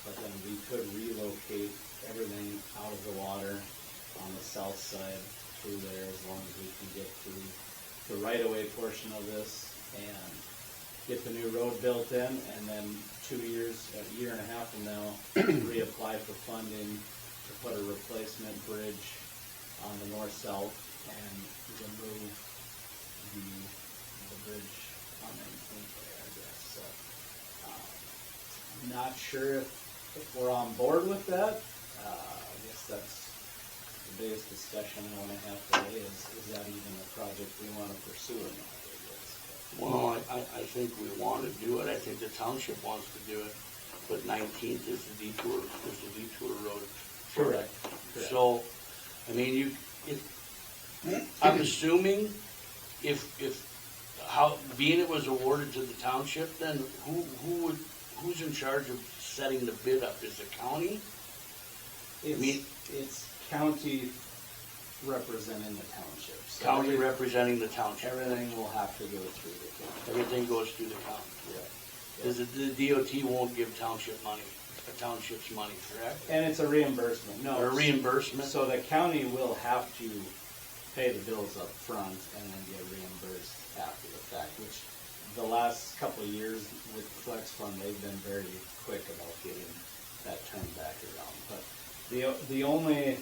But then we could relocate everything out of the water on the south side through there as long as we can get through the right-of-way portion of this and get the new road built in, and then 2 years, a year and a half from now, reapply for funding to put a replacement bridge on the north-south and remove the bridge on 19th there, I guess. So, I'm not sure if we're on board with that. I guess that's the biggest discussion I want to have today is that even a project we want to pursue or not, I guess. well, I think we want to do it. I think the township wants to do it, but 19th is the detour road. Correct. So, I mean, I'm assuming being it was awarded to the township, then who's in charge of setting the bid up? Is the county? It's county representing the township. So County representing the township. everything will have to go through the county. Everything goes through the county. Correct. Because the DOT won't give township money, the township's money, correct? And it's a reimbursement, no. Or reimbursement? So the county will have to pay the bills up front and then get reimbursed after the fact, which the last couple of years with Flex Fund, they've been very quick about getting that turned back around. But the only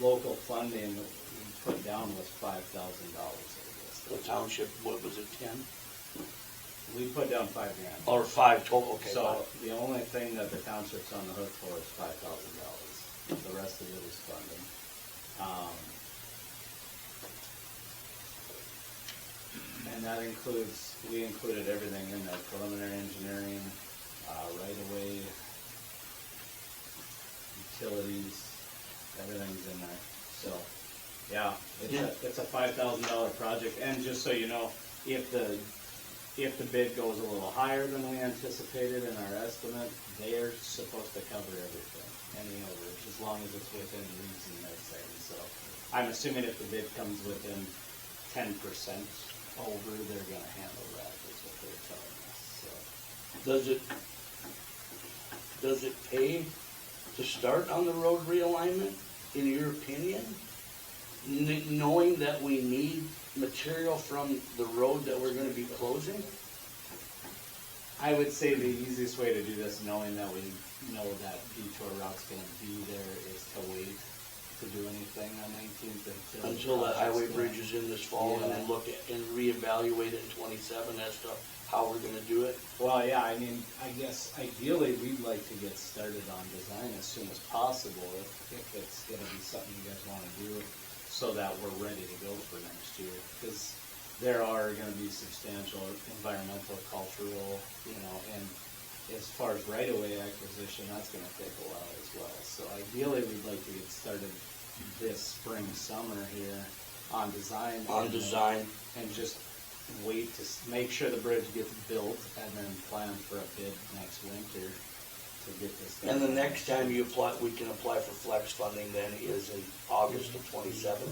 local funding that we put down was $5,000, I guess. The township, what was it, 10? We put down $5,000. Or 5 total, okay. So the only thing that the township's on the hook for is $5,000. The rest of it is funding. And that includes, we included everything in there, preliminary engineering, right-of-way, utilities, everything's in there. So, yeah, it's a $5,000 project. And just so you know, if the bid goes a little higher than we anticipated in our estimate, they're supposed to cover everything, any overage, as long as it's within reason, they're saying. So I'm assuming if the bid comes within 10% over, they're gonna handle that, is what they're telling us, so. Does it pay to start on the road realignment, in your opinion? Knowing that we need material from the road that we're gonna be closing? I would say the easiest way to do this, knowing that we know that detour route's gonna be there, is to wait to do anything on 19th Until the highway bridge is in this fall, and Yeah. then look at and reevaluate it in 27 as to how we're gonna do it? Well, yeah, I mean, I guess ideally we'd like to get started on design as soon as possible if it's gonna be something you guys wanna do, so that we're ready to go for next year. Because there are gonna be substantial environmental, cultural, and as far as right-of-way acquisition, that's gonna take a while as well. So ideally, we'd like to get started this spring, summer here on design. And just wait to make sure the bridge gets built and then plan for a bid next winter to get this done. And the next time you apply, we can apply for flex funding then is in August of 27.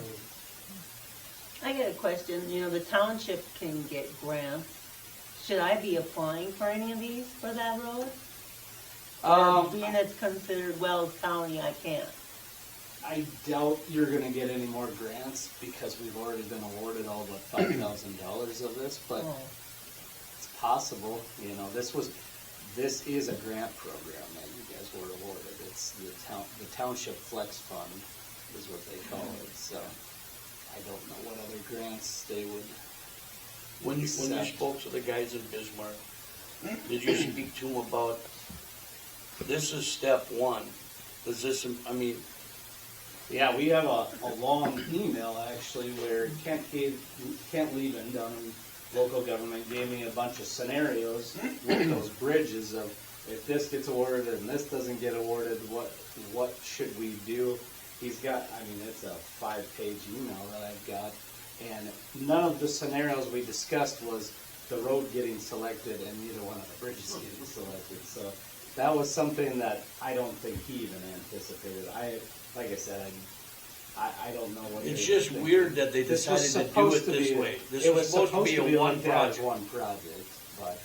I got a question, the township can get grants. Should I be applying for any of these for that road? Or being it's considered Wells County, I can't. I doubt you're gonna get any more grants because we've already been awarded all but $5,000 of this, but Oh. it's possible, this was this is a grant program that you guys were awarded. It's the Township Flex Fund is what they call it, so I don't know what other grants they would. When you spoke to the guys in Bismarck, did you speak to them about, this is step one? Is this, I mean, Yeah, we have a long email actually where Kent Levin down in local government gave me a bunch of scenarios with those bridges of if this gets awarded and this doesn't get awarded, what should we do? He's got, I mean, it's a 5-page email that I've got, and none of the scenarios we discussed was the road getting selected and neither one of the bridges getting selected. So that was something that I don't think he even anticipated. Like I said, I don't know what. it's just weird that they decided to do it this way. This was supposed to be a one project. One project, but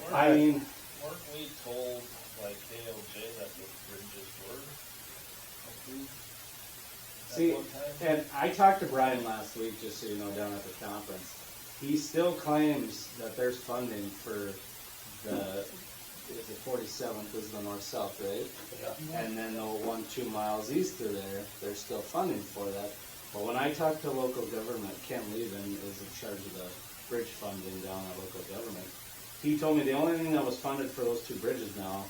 Weren't I mean, weren't we told by KLJ that the bridges were approved see, at one time? and I talked to Brian last week, just so you know, down at the conference. He still claims that there's funding for the 47th is the north-south, right? Yeah. And then the 1-2 miles east of there, there's still funding for that. But when I talked to local government, Ken Levin is in charge of the bridge funding down at local government. He told me the only thing that was funded for those 2 bridges now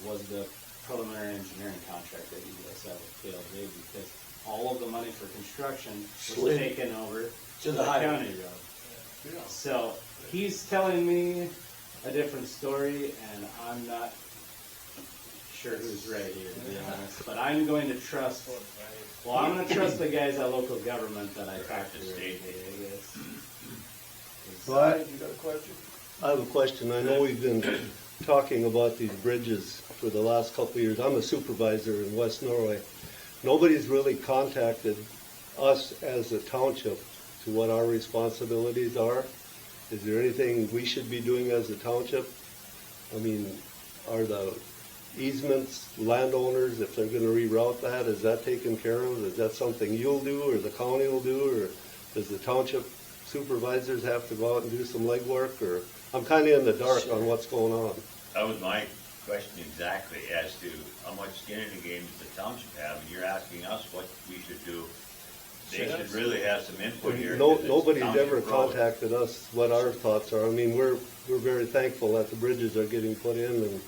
was the preliminary engineering contract that you guys have with KLJ, because all of the money for construction was Slid taken over to the highway. county road. So he's telling me a different story, and I'm not sure who's right here, to be honest. But I'm going to trust. Well, I'm going to trust the guys at local government that I talked to every day, I guess. Brian, you got a question? I have a question. I know we've been talking about these bridges for the last couple of years. I'm a supervisor in West Norway. Nobody's really contacted us as a township to what our responsibilities are. Is there anything we should be doing as a township? I mean, are the easements, landowners, if they're gonna reroute that, is that taken care of? Is that something you'll do, or the county will do, or does the township supervisors have to go out and do some legwork, or? I'm kinda in the dark on what's going on. That was my question exactly, as to how much skin in the game does the township have, and you're asking us what we should do. They should really have some input here. because it's Nobody's township ever road. contacted us what our thoughts are. I mean, we're very thankful that the bridges are getting put in, and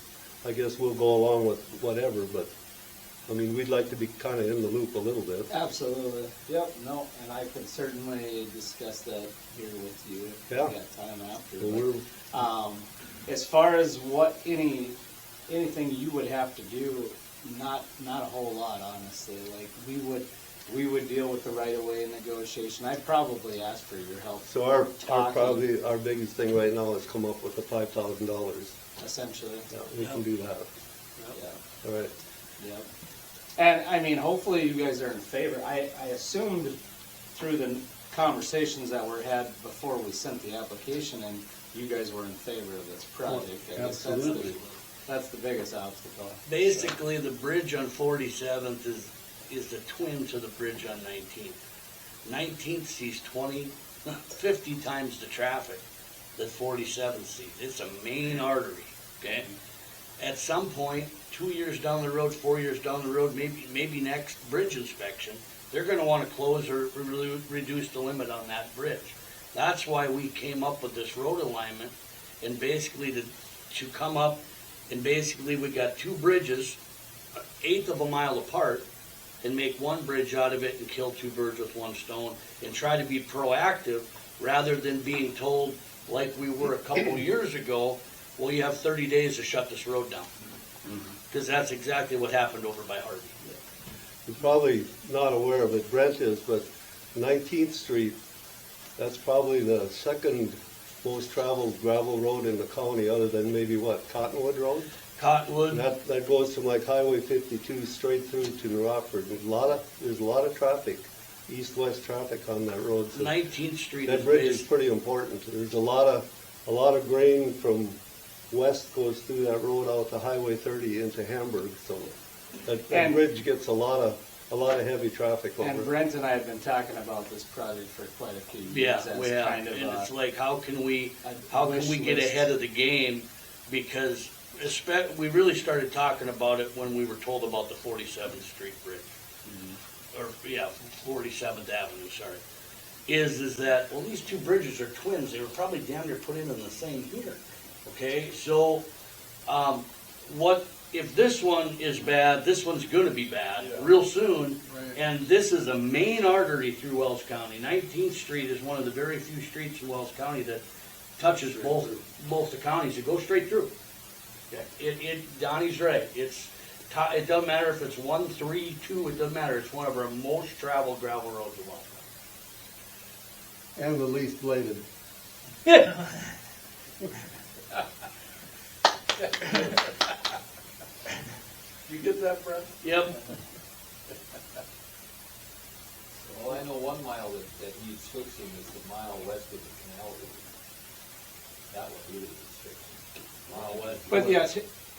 I guess we'll go along with whatever, but, I mean, we'd like to be kinda in the loop a little bit. Absolutely. Yep. No, and I can certainly discuss that here with you if you Yeah. got time after. Well, But, as far as what anything you would have to do, not a whole lot, honestly. Like we would deal with the right-of-way negotiation. I'd probably ask for your help. So our talking, our biggest thing right now is come up with the $5,000. essentially. We can do that. Yeah. All right. Yep. And I mean, hopefully you guys are in favor. I assumed through the conversations that were had before we sent the application, and you guys were in favor of this project. I guess Absolutely. that's the biggest obstacle. Basically, the bridge on 47th is the twin to the bridge on 19th. 19th sees 50 times the traffic that 47th sees. It's a main artery, okay? At some point, 2 years down the road, 4 years down the road, maybe next bridge inspection, they're gonna wanna close or reduce the limit on that bridge. That's why we came up with this road alignment, and basically to come up, and basically we got 2 bridges, 1/8 of a mile apart, and make one bridge out of it and kill 2 birds with 1 stone, and try to be proactive rather than being told, like we were a couple years ago, well, you have 30 days to shut this road down. Because that's exactly what happened over by Harvey. You're probably not aware of it, Brent is, but 19th Street, that's probably the second most traveled gravel road in the county, other than maybe what, Cottonwood Road? Cottonwood, And that goes from like Highway 52 straight through to New Rockford. There's a lot of traffic, east-west traffic on that road. So 19th Street that is bridge is based, pretty important. There's a lot of grain from west goes through that road out to Highway 30 into Hamburg, so that And- bridge gets a lot of heavy traffic over And it. Brent and I have been talking about this project for quite a few years. yeah, as we have, kind of and it's a- like, how can we a wish get list. ahead of the game? Because we really started talking about it when we were told about the 47th Street Bridge. Or, yeah, 47th Avenue, sorry. Is that, well, these two bridges are twins. They were probably damn near put in the same year. Okay, so, what, if this one is bad, this one's gonna be bad real soon. Right. And this is a main artery through Wells County. 19th Street is one of the very few streets in Wells County that touches both the counties. It goes straight through. Donnie's right. It doesn't matter if it's 1, 3, 2, it doesn't matter. It's one of our most traveled gravel roads in Wells County. And the least bladed. You get that, Brent? Yep. Well, I know 1 mile that needs fixing is the mile west of the canal route. That one really needs fixing. Mile west. But yeah,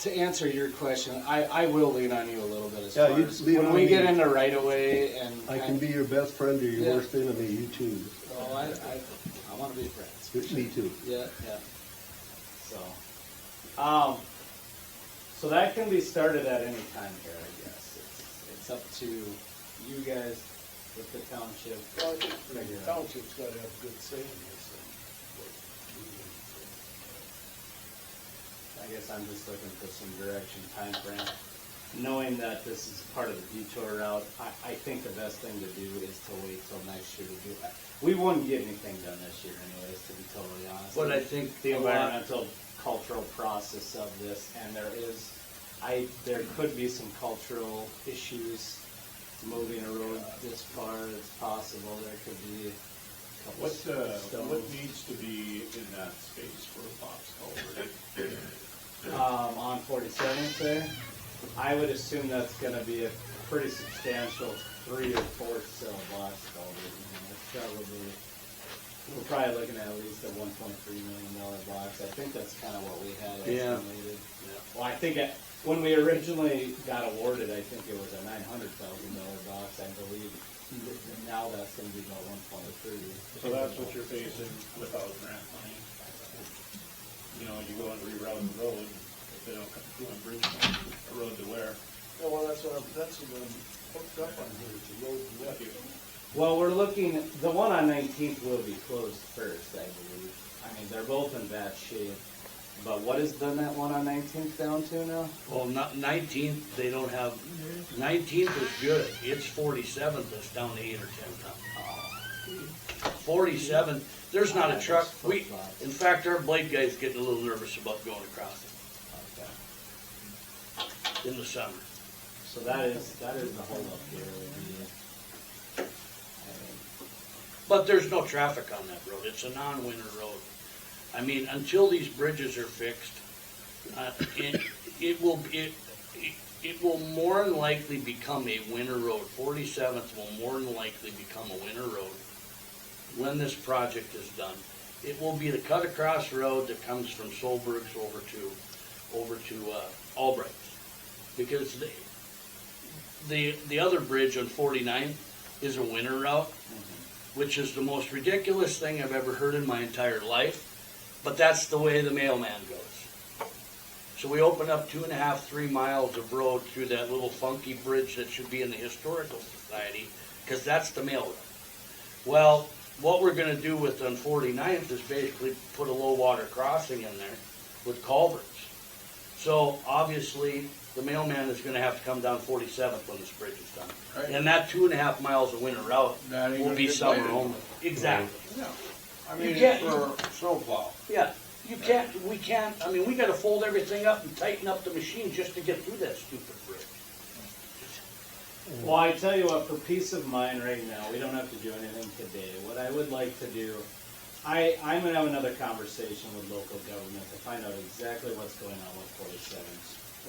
to answer your question, I will lean on you a little bit as Yeah, far you as lean when on we me. get into right of way and. I can be your best friend or your Yeah. worst enemy, you choose. Well, I wanna be friends. Me too. Yeah. So that can be started at any time here, I guess. It's up to you guys with the township. Well, I think Figure the it out. township's gotta have a good say in this thing. I guess I'm just looking for some direction, time frame. Knowing that this is part of the detour route, I think the best thing to do is to wait till next year to do it. We wouldn't get anything done this year anyways, to be totally honest. But I think The a lot- environmental, cultural process of this, and there could be some cultural issues moving a road this far, it's possible, there could be a couple What stones. needs to be in that space for a box culvert? On 47th there, I would assume that's gonna be a pretty substantial 3 or 4 cell box culvert. We're probably looking at least a $1.3 million box. I think that's kind of what we had Yeah. estimated. Well, I think when we originally got awarded, I think it was a $900,000 box, I believe. Now that's gonna be about 1.3. So that's what you're facing without grant money. You know, you go and reroute the road, if they don't come through on bridge, a road to where? Yeah, well, that's what I'm hooked up on here, it's a road to what? Well, we're looking, the one on 19th will be closed first, I believe. I mean, they're both in bad shape. But what is done that one on 19th down to now? Well, 19th, they don't have, 19th is good. It's 47th that's down to 8 or 10 tons. 47, there's not a truck. In fact, our blade guy's getting a little nervous about going across it in the summer. So that is the holdup here. But there's no traffic on that road. It's a non-winter road. I mean, until these bridges are fixed, it will more than likely become a winter road. 47th will more than likely become a winter road when this project is done. It will be the cut across road that comes from Solberg's over to Albright's, because the other bridge on 49 is a winter route, which is the most ridiculous thing I've ever heard in my entire life. But that's the way the mailman goes. So we open up 2.5, 3 miles of road through that little funky bridge that should be in the Historical Society, because that's the mail route. Well, what we're going to do with on 49th is basically put a low water crossing in there with culverts. So obviously the mailman is going to have to come down 47th when this bridge is done. Right. And that 2.5 miles of winter route That ain't will gonna be get summer bladed. only. Exactly. No, I You mean, can't- it's for snowplow. Yeah, we can't, I mean, we gotta fold everything up and tighten up the machine just to get through that stupid bridge. Well, I tell you what, for peace of mind right now, we don't have to do anything today. What I would like to do, I'm gonna have another conversation with local government to find out exactly what's going on with 47.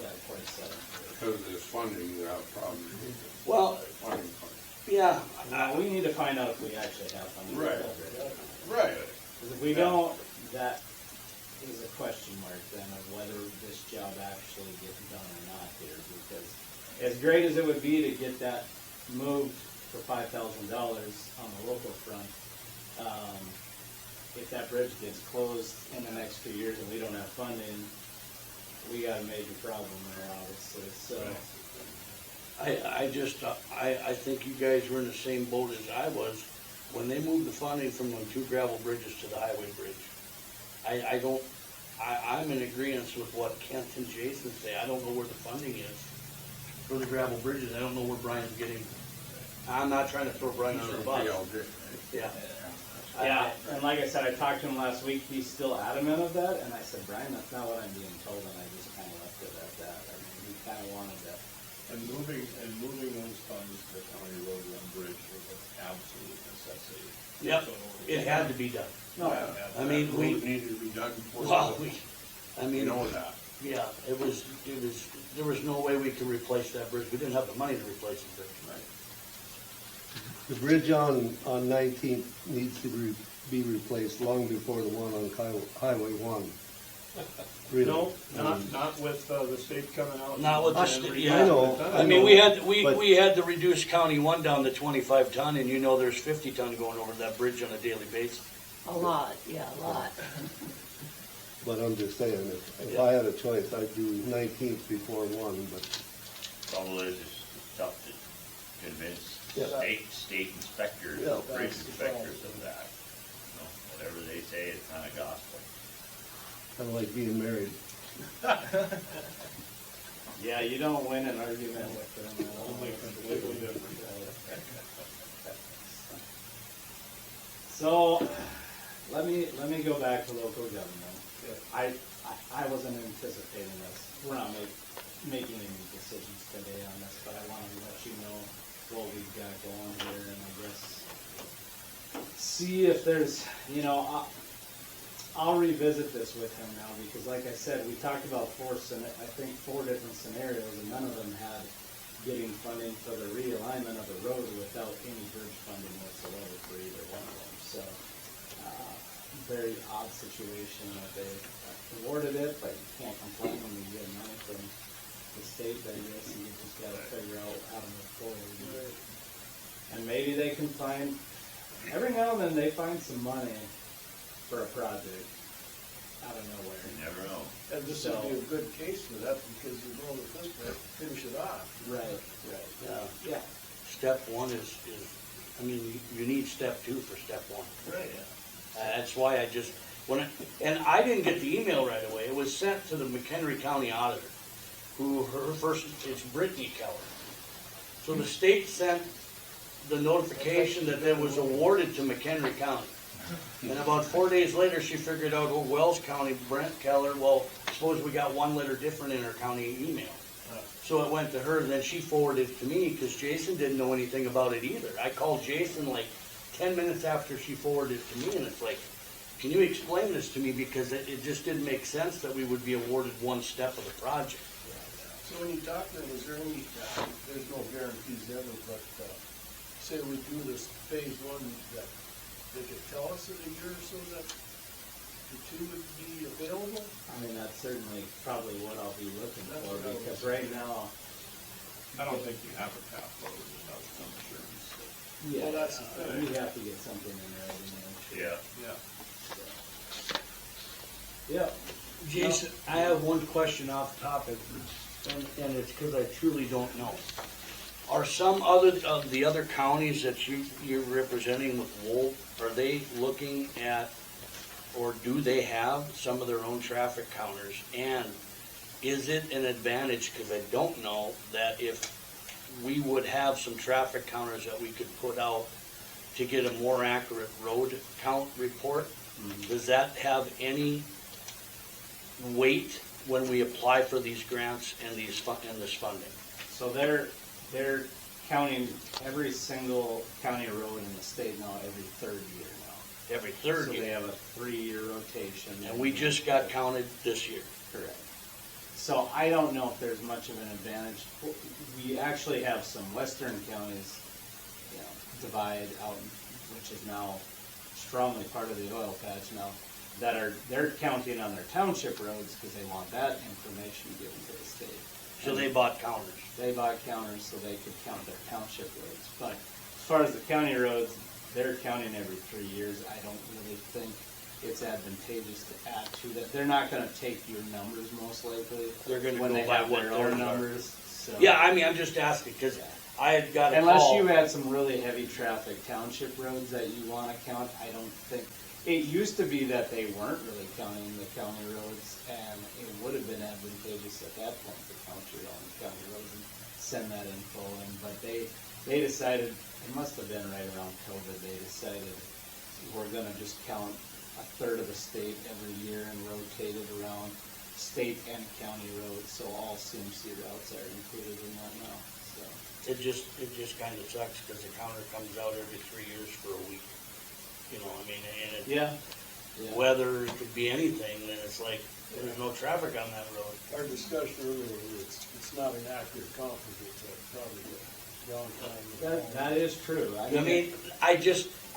Because there's funding, you have problems with Well, funding. yeah, We need to find out if we actually have funding. Right. Right. Because if we don't, that is a question mark then of whether this job actually gets done or not here. Because as great as it would be to get that moved for $5,000 on the local front, if that bridge gets closed in the next few years and we don't have funding, we got a major problem there, obviously, so. I think you guys were in the same boat as I was when they moved the funding from the 2 gravel bridges to the highway bridge. I'm in agreement with what Kent and Jason say. I don't know where the funding is for the gravel bridges. I don't know where Brian's getting. I'm not trying to throw Brian under the bus. Yeah. Yeah, and like I said, I talked to him last week, he's still adamant of that, and I said, Brian, that's not what I'm being told, and I just kinda left it at that. I mean, he kinda wanted that. And moving those funds to the county road one bridge was an absolute necessity. Yep, it had to be done. No, I mean, It needed to be done before. Well, You know that. yeah, there was no way we could replace that bridge. We didn't have the money to replace the bridge. The bridge on 19th needs to be replaced long before the one on Highway 1. Really. No, not with the state coming out. Not with the and state, re- yeah. I know. I mean, we had But- to reduce County 1 down to 25 ton, and you know there's 50 ton going over that bridge on a daily basis. A lot, yeah, a lot. But I'm just saying, if I had a choice, I'd do 19th before 1, but Trouble is, it's tough to convince Yeah. state inspectors, Yeah. bridge inspectors of that. You know, whatever they say is kind of gospel. kind of like being married. yeah, you don't win an argument with them. I don't Only think. completely different. So, let me go back to local government. I wasn't anticipating this. We're not making any decisions today on this, but I wanted to let you know what we've got going here, and I guess see if there's, I'll revisit this with him now, because like I said, we talked about four different scenarios, and none of them had getting funding for the realignment of the road without any bridge funding whatsoever for either one of them. So, very odd situation that they awarded it, but you can't complain when you get money from the state, I guess, and you just gotta figure out how to move forward. And maybe they can find, every now and then they find some money for a project out of nowhere. You never know. And this would be a good case for that, because you know that this might finish it off. Right. Yeah. Step 1 is, you need step 2 for step 1. Right. That's why I just, and I didn't get the email right away. It was sent to the McHenry County Auditor, her first, it's Brittany Keller. So the state sent the notification that it was awarded to McHenry County. And about 4 days later, she figured out, Wells County, Brent Keller, well, suppose we got one letter different in our county email. So it went to her, and then she forwarded it to me, because Jason didn't know anything about it either. I called Jason like 10 minutes after she forwarded it to me, and it's like, can you explain this to me? Because it just didn't make sense that we would be awarded one step of the project. So when you talk to them, is there any, there's no guarantees ever, but say we do this phase 1, that they could tell us in a year or so that the 2 would be available? I mean, that's certainly probably what I'll be looking That's for, what I was because thinking. right now, I don't think you have a path forward without some assurance. Well, that's the thing. we have to get something in there. Yeah. Yeah. Yeah. Jason, I have one question off topic, and it's because I truly don't know. Are some of the other counties that you're representing with Wool, are they looking at, or do they have some of their own traffic counters? And is it an advantage, because I don't know, that if we would have some traffic counters that we could put out to get a more accurate road count report, does that have any weight when we apply for these grants and this funding? So they're counting every single county road in the state now every third year now. Every third So they year. have a 3-year rotation. And we just got counted this year. Correct. So I don't know if there's much of an advantage. We actually have some western counties, divide out, which is now strongly part of the oil patch now, they're counting on their township roads because they want that information given to the state. So they bought counters. They bought counters so they could count their township roads. But as far as the county roads, they're counting every 3 years. I don't really think it's advantageous to add to that. They're not gonna take your numbers most likely. They're gonna when go they by have what their theirs own are. numbers, so. Yeah, I mean, I'm just asking, cause I had got a Unless call. you had some really heavy traffic township roads that you wanna count, I don't think, it used to be that they weren't really counting the county roads, and it would have been advantageous at that point to count your own county roads and send that info in, but they decided, it must have been right around COVID, they decided we're gonna just count a third of the state every year and rotate it around state and county roads, so all CMC routes are included in that now, so. It just kinda sucks, cause the counter comes out every 3 years for a week. You know, I mean, and it, Yeah. weather, it could be anything, then it's like, there's no traffic on that road. Our discussion earlier, it's not an accurate count, because it's probably the wrong time. That is true. I mean,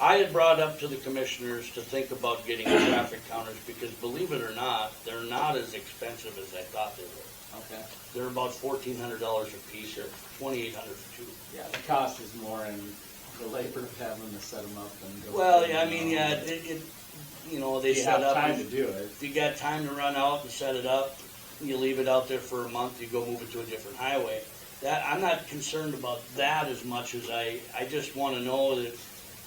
I had brought up to the commissioners to think about getting traffic counters, because believe it or not, they're not as expensive as I thought they were. Okay. They're about $1,400 a piece, or $2,800 for two. Yeah, the cost is more in the labor of having to set them up and go. Well, yeah, I mean, yeah, you know, they You set have up. time to do it. If you got time to run out and set it up, you leave it out there for a month, you go move it to a different highway. That, I'm not concerned about that as much as I just wanna know that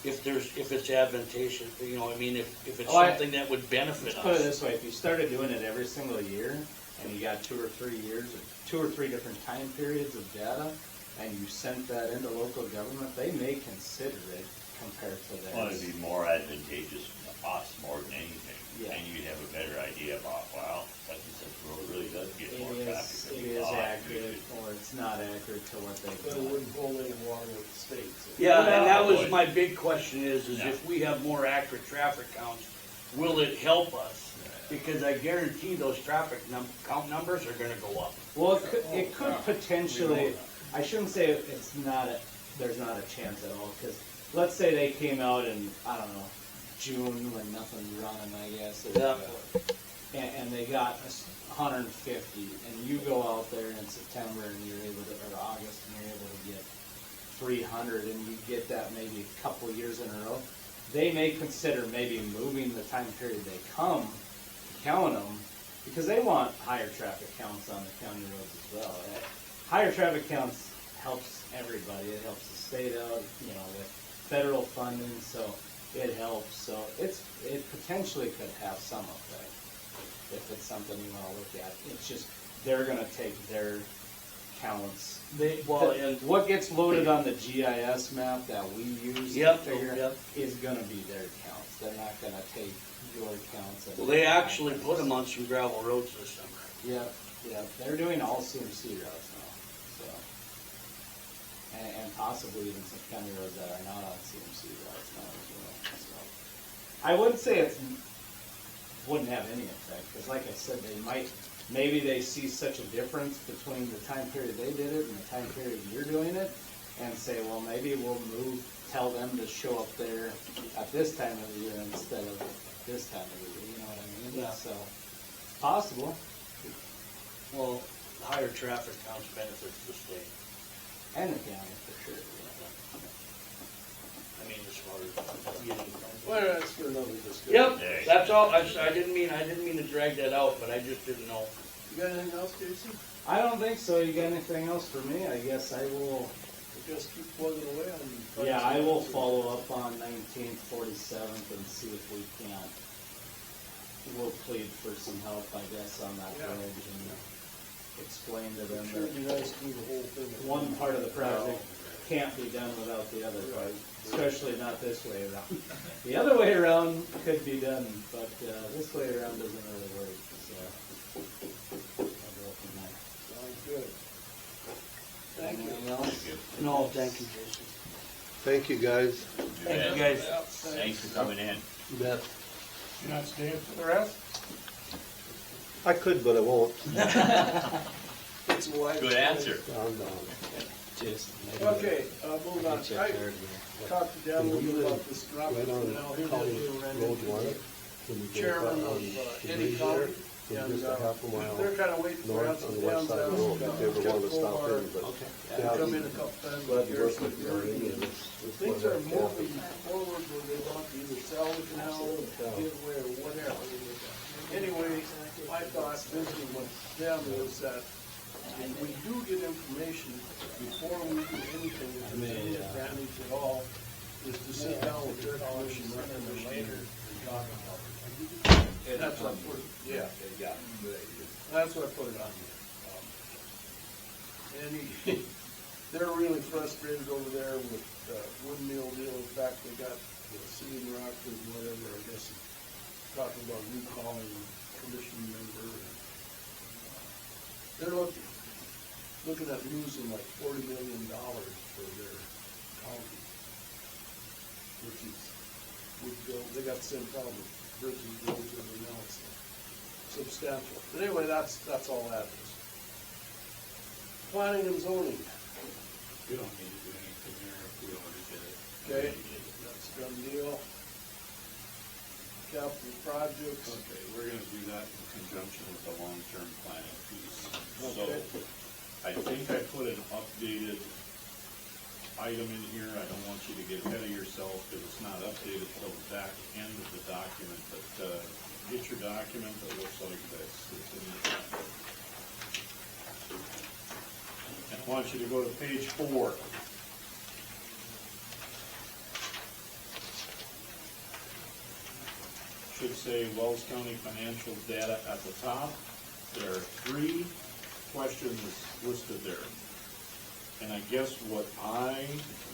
if it's advantageous, you know, I mean, if it's something that would benefit Let's put it us. this way, if you started doing it every single year, and you got 2 or 3 years, or 2 or 3 different time periods of data, and you sent that into local government, they may consider it compared to theirs. Well, it'd be more advantageous to us more than anything. Yeah. And you'd have a better idea about, well, such and such road really does get more It traffic than is we thought. accurate, or it's not accurate to what they But it thought. wouldn't hold any water with the state. So. Yeah, and that was Well, my big question is Yeah. if we have more accurate traffic counts, will it help us? Because I guarantee those traffic count numbers are gonna go up. Well, it could potentially, I shouldn't say it's not there's not a chance at all, because let's say they came out in, I don't know, June when nothing's running, I guess. And they got 150, and you go out there in September and you're able to, or August, and you're able to get 300, and you get that maybe a couple years in a row, they may consider maybe moving the time period they come, count them, because they want higher traffic counts on the county roads as well. Higher traffic counts helps everybody. It helps the state out, you know, with federal funding, so it helps. So it potentially could have some effect if it's something you want to look at. It's just they're going to take their counts. What gets loaded on the GIS map that we use to figure is going to be their counts. They're not going to take your counts. Well, they actually put them on some gravel roads this summer. Yeah, they're doing all CMC routes now, so. And possibly even some county roads that are not on CMC routes now as well, so. I wouldn't say it wouldn't have any effect, because like I said, maybe they see such a difference between the time period they did it and the time period you're doing it, and say, well, maybe we'll tell them to show up there at this time of the year instead of this time of the year, you know what I mean? Yeah. So, possible. Well, higher traffic counts benefits the state. And the county, for sure. I mean, as far as getting. Well, that's for another discussion. Yep, that's all. I didn't mean to drag that out, but I just didn't know. You got anything else, Casey? I don't think so. You got anything else for me? I guess I will. Just keep plugging away on. Yeah, I will follow up on 19th, 47th and see if we can't. We'll plead for some help, I guess, on that Yeah. bridge and explain to them I'm sure it'd be that nice to do the whole thing. one part of the project can't be done without the other part, especially not this way around. The other way around could be done, but this way around doesn't really work, so. I'll go from there. Sounds good. Thank you. Anything else? No, thank you, Jason. Thank you, guys. Thank you, guys. Thanks for coming in. Beth. You're not staying for the rest? I could, but I won't. It's a wise Good choice. answer. Okay, move on. I talked to Dan a little bit about this drop. Right on Now, here's County what we ran Road into. 1. Can we go Chairman back on of the any bridge county, there? They're And, just a half a mile they're kinda waiting for north us on to the west side of the road, if they ever want to stop in, but. Okay. Yeah, come in a couple times a glad to year. work with you on any of this. Things are moving forward where they want to either sell the canal, give away, or whatever. Anyway, my thought, visiting with them is that if we do get information before we do anything, if there's any advantage at all, is to sit down with their commission, their commissioner, and talk about it. And that's what I put, yeah, that's what I put it on here. And they're really frustrated over there with windmill deal. In fact, they got the city in Rockford, whatever, I guess, talking about recalling commission member. They're looking at losing like $40 million for their county, which is, would go, they got the same problem with bridges, roads, everything else, substantial. But anyway, that's all that is. Planning and zoning, We don't need to do anything there if we already did it. okay, that's a done deal. Capital projects, Okay, we're gonna do that in conjunction with the long-term planning piece. So, Okay. I think I put an updated item in here. I don't want you to get ahead of yourself because it's not updated till the back end of the document, but, get your document that looks like this. It's in your packet. And I want you to go to page 4. Should say Wells County financial data at the top. There are 3 questions listed there. And I guess what I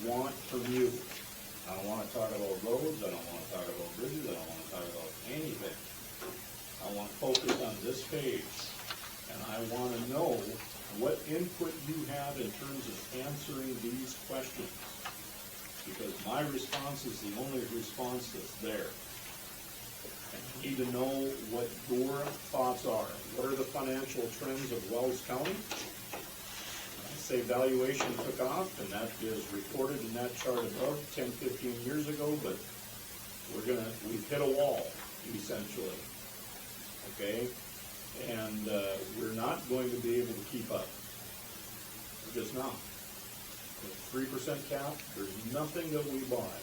want from you, I don't want to talk about roads, I don't want to talk about bridges, I don't want to talk about anything. I want to focus on this page, and I want to know what input you have in terms of answering these questions. Because my response is the only response that's there. And I need to know what your thoughts are. What are the financial trends of Wells County? I say valuation took off, and that is recorded in that chart above 10, 15 years ago, but we've hit a wall, essentially. Okay? And we're not going to be able to keep up. We're just not. With 3% cap, there's nothing that we buy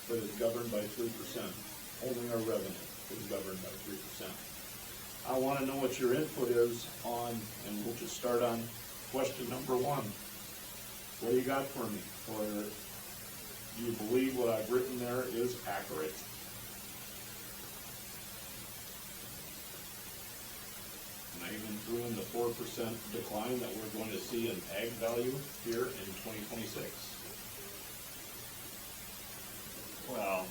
that is governed by 3%. Only our revenue is governed by 3%. I want to know what your input is on, and we'll just start on question number 1. What do you got for me? Or do you believe what I've written there is accurate? And I even threw in the 4% decline that we're going to see in ag value here in 2026. Well,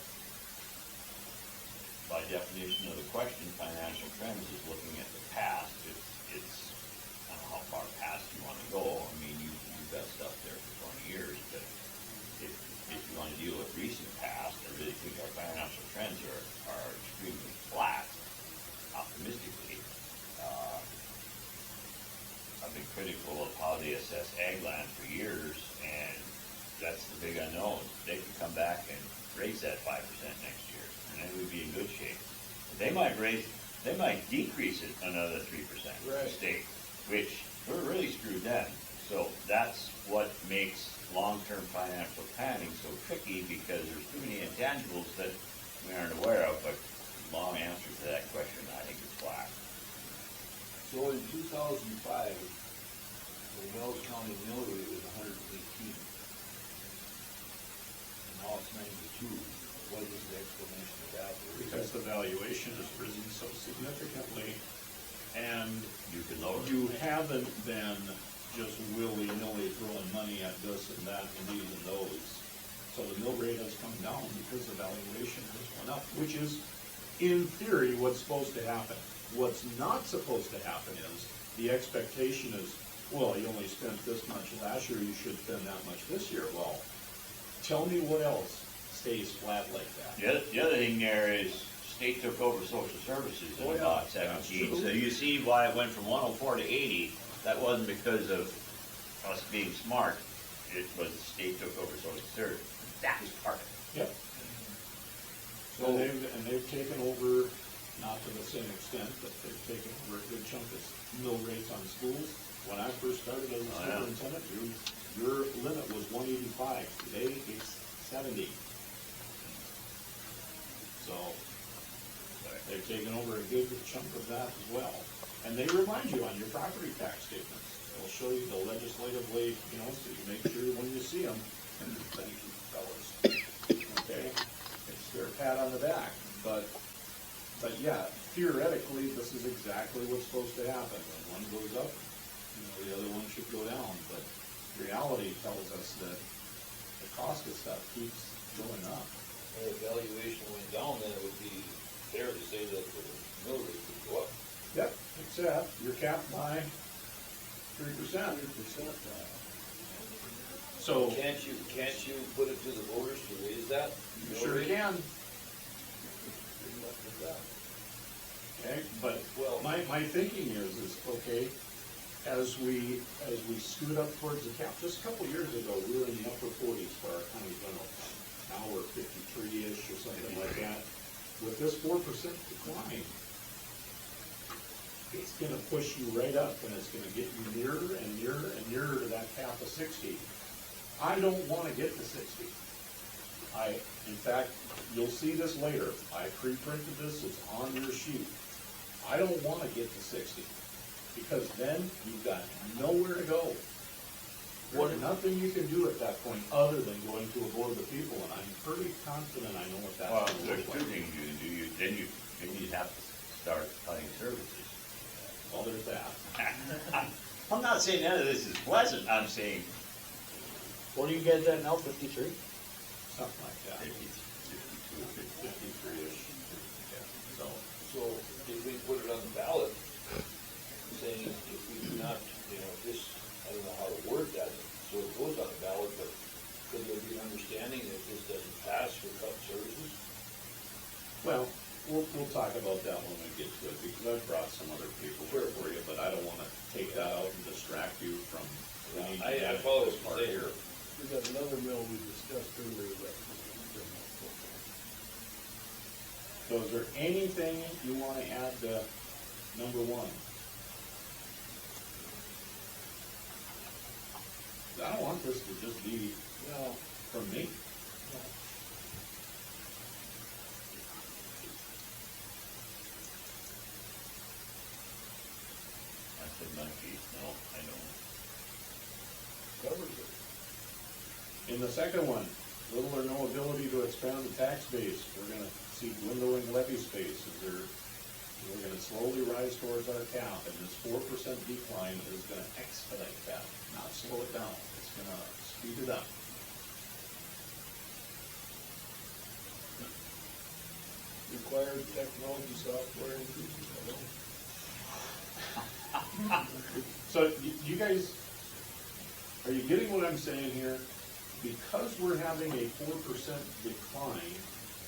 by definition of the question, financial trends is looking at the past. It's I don't know how far past you want to go. I mean, you've got stuff there for 20 years, but if you want to deal with recent past, I really think our financial trends are extremely flat, optimistically. I've been critical of how they assess ag land for years, and that's the big unknown. They could come back and raise that 5% next year, and then we'd be in good shape. But they might decrease it another 3% Right. state, which we're really screwed then. So that's what makes long-term financial planning so tricky, because there's too many intangibles that we aren't aware of. But long answer to that question, I think it's flat. So in 2005, the Wells County mill rate was 118. And now it's 92. What is the explanation of that? Because the valuation has risen so significantly, and You could lower it. you haven't been just willy-nilly throwing money at this and that and these and those. So the mill rate has come down because the valuation has gone up, which is, in theory, what's supposed to happen. What's not supposed to happen is, the expectation is, well, you only spent this much last year, you should spend that much this year. Well, tell me what else stays flat like that. The other thing there is, state took over social services in about 17. So you see why it went from 104 to 80. That wasn't because of us being smart. It was the state took over social services. That was part of it. Yep. So they've taken over not to the same extent, but they've taken over a good chunk of mill rates on schools. When I first started as a superintendent, your limit was 185. Today, it's 70. So, they've taken over a good chunk of that as well. And they remind you on your property tax statements. They'll show you the legislative way, you know, so you make sure when you see them, thank you, fellas. Okay? It's their pat on the back. But yeah, theoretically, this is exactly what's supposed to happen. When one goes up, you know, the other one should go down. But reality tells us that the cost of stuff keeps going up. And if valuation went down, then it would be fair to say that the mill rate would go up. Yep, except you're capped by 3%. 100%. So, Can't you put it to the voters to raise that? you mill sure rate? can. Pretty much like that. Okay, but Well- my thinking is okay, as we scoot up towards the cap, just a couple years ago, we were in the upper 40s for our county general fund. Now we're 53-ish or something like that. With this 4% decline, it's gonna push you right up, and it's gonna get you nearer and nearer and nearer to that cap of 60. I don't wanna get to 60. In fact, you'll see this later. I pre-printed this, it's on your sheet. I don't wanna get to 60, because then you've got nowhere to go. There's nothing you can do at that point other than going to a vote of the people, and I'm pretty confident I know what that's Well, gonna there's look two like. things you can do, then you have to start cutting services. Well, there's that. I'm not saying none of this is pleasant, I'm saying What do you guys at now, 53? Something like that. 53-ish. So, So if we put it on the ballot, saying if we do not, you know, this, I don't know how to word that, so it goes on the ballot, but could there be an understanding that if this doesn't pass for cut services? well, we'll talk about that when we get to it, because I've brought some other people Sure. for you, but I don't wanna take that out and distract you from. we need to I get follow this what part you're saying. here. We got another mill we discussed earlier that. So is there anything you wanna add to number 1? I don't want this to just be No, from me. I said my piece, no, I don't. covers it. In the second one, little or no ability to expand the tax base. We're gonna see dwindling levy space. We're gonna slowly rise towards our cap, and this 4% decline is gonna expedite that, not slow it down. It's gonna speed it up. Required technology software increases, I know. So you guys, are you getting what I'm saying here? Because we're having a 4% decline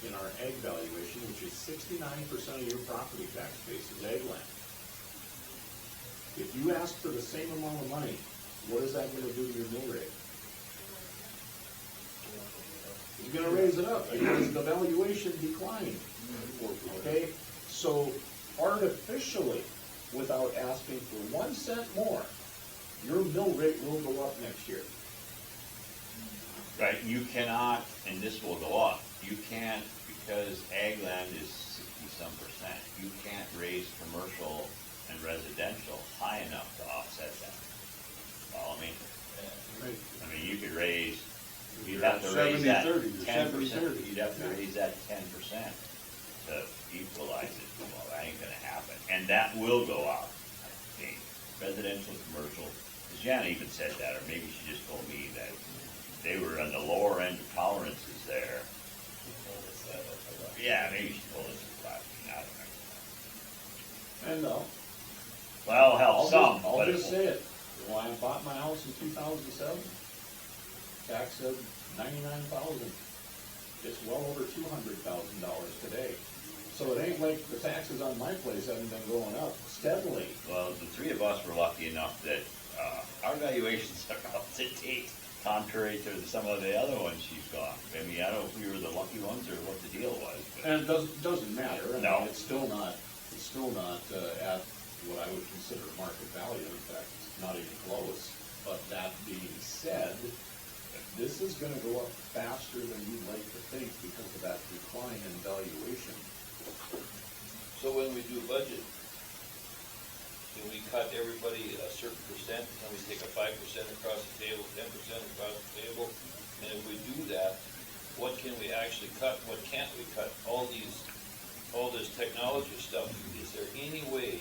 in our ag valuation, which is 69% of your property tax base is ag land. If you ask for the same amount of money, what is that gonna do to your mill rate? It's gonna raise it up because the valuation declined. Okay, so artificially, without asking for 1 cent more, your mill rate will go up next year. Right, you cannot, and this will go up, you can't, because ag land is 60-some%, you can't raise commercial and residential high enough to offset that. Follow me? I mean, you could raise, you'd have to raise that 70-30 or 10%, 70-30. you'd have to raise that 10% to equalize it. Well, that ain't gonna happen, and that will go up, I think, residential, commercial, because Janet even said that, or maybe she just told me that they were on the lower end of tolerances there. Yeah, maybe she told us last week, I don't know. And Well, help some, I'll but just say it. When I bought my house in 2007, tax said 99,000. It's well over $200,000 today. So it ain't like the taxes on my place haven't been going up steadily. well, the three of us were lucky enough that our valuations are up to date. contrary to some of the other ones she's got. I mean, I don't know if we were the lucky ones or what the deal was, but. And it doesn't matter. I mean, No. It's still not at what I would consider market value. In fact, it's not even close. But that being said, this is gonna go up faster than you'd like to think because of that decline in valuation. So when we do budget, can we cut everybody a certain percent? Can we take a 5% across the table, 10% across the table? And if we do that, what can we actually cut, what can't we cut? All this technology stuff, is there any way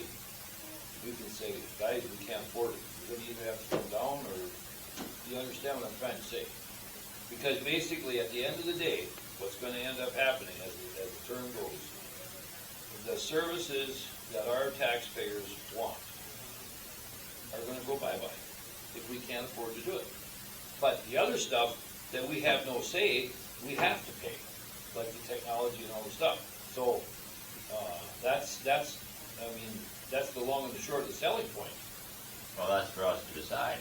we can say, guys, we can't afford it? We're gonna either have to come down, or, do you understand what I'm trying to say? Because basically, at the end of the day, what's gonna end up happening as the term goes, the services that our taxpayers want are gonna go bye-bye if we can't afford to do it. But the other stuff that we have no say, we have to pay, like the technology and all the stuff. So, that's the long and the short of the selling point. Well, that's for us to decide.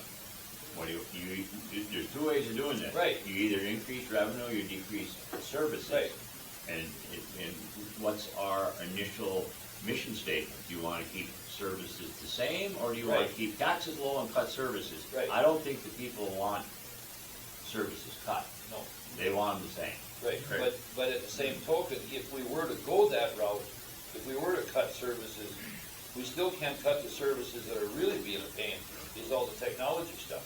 What do you, there's two ways of doing this. Right. You either increase revenue, or you decrease services. Right. And what's our initial mission statement? Do you wanna keep services the same, or do you wanna Right. keep taxes low and cut services? Right. I don't think the people want services cut. No. They want them the same. Right, Right. but at the same token, if we were to go that route, if we were to cut services, we still can't cut the services that are really being a pain, is all the technology stuff.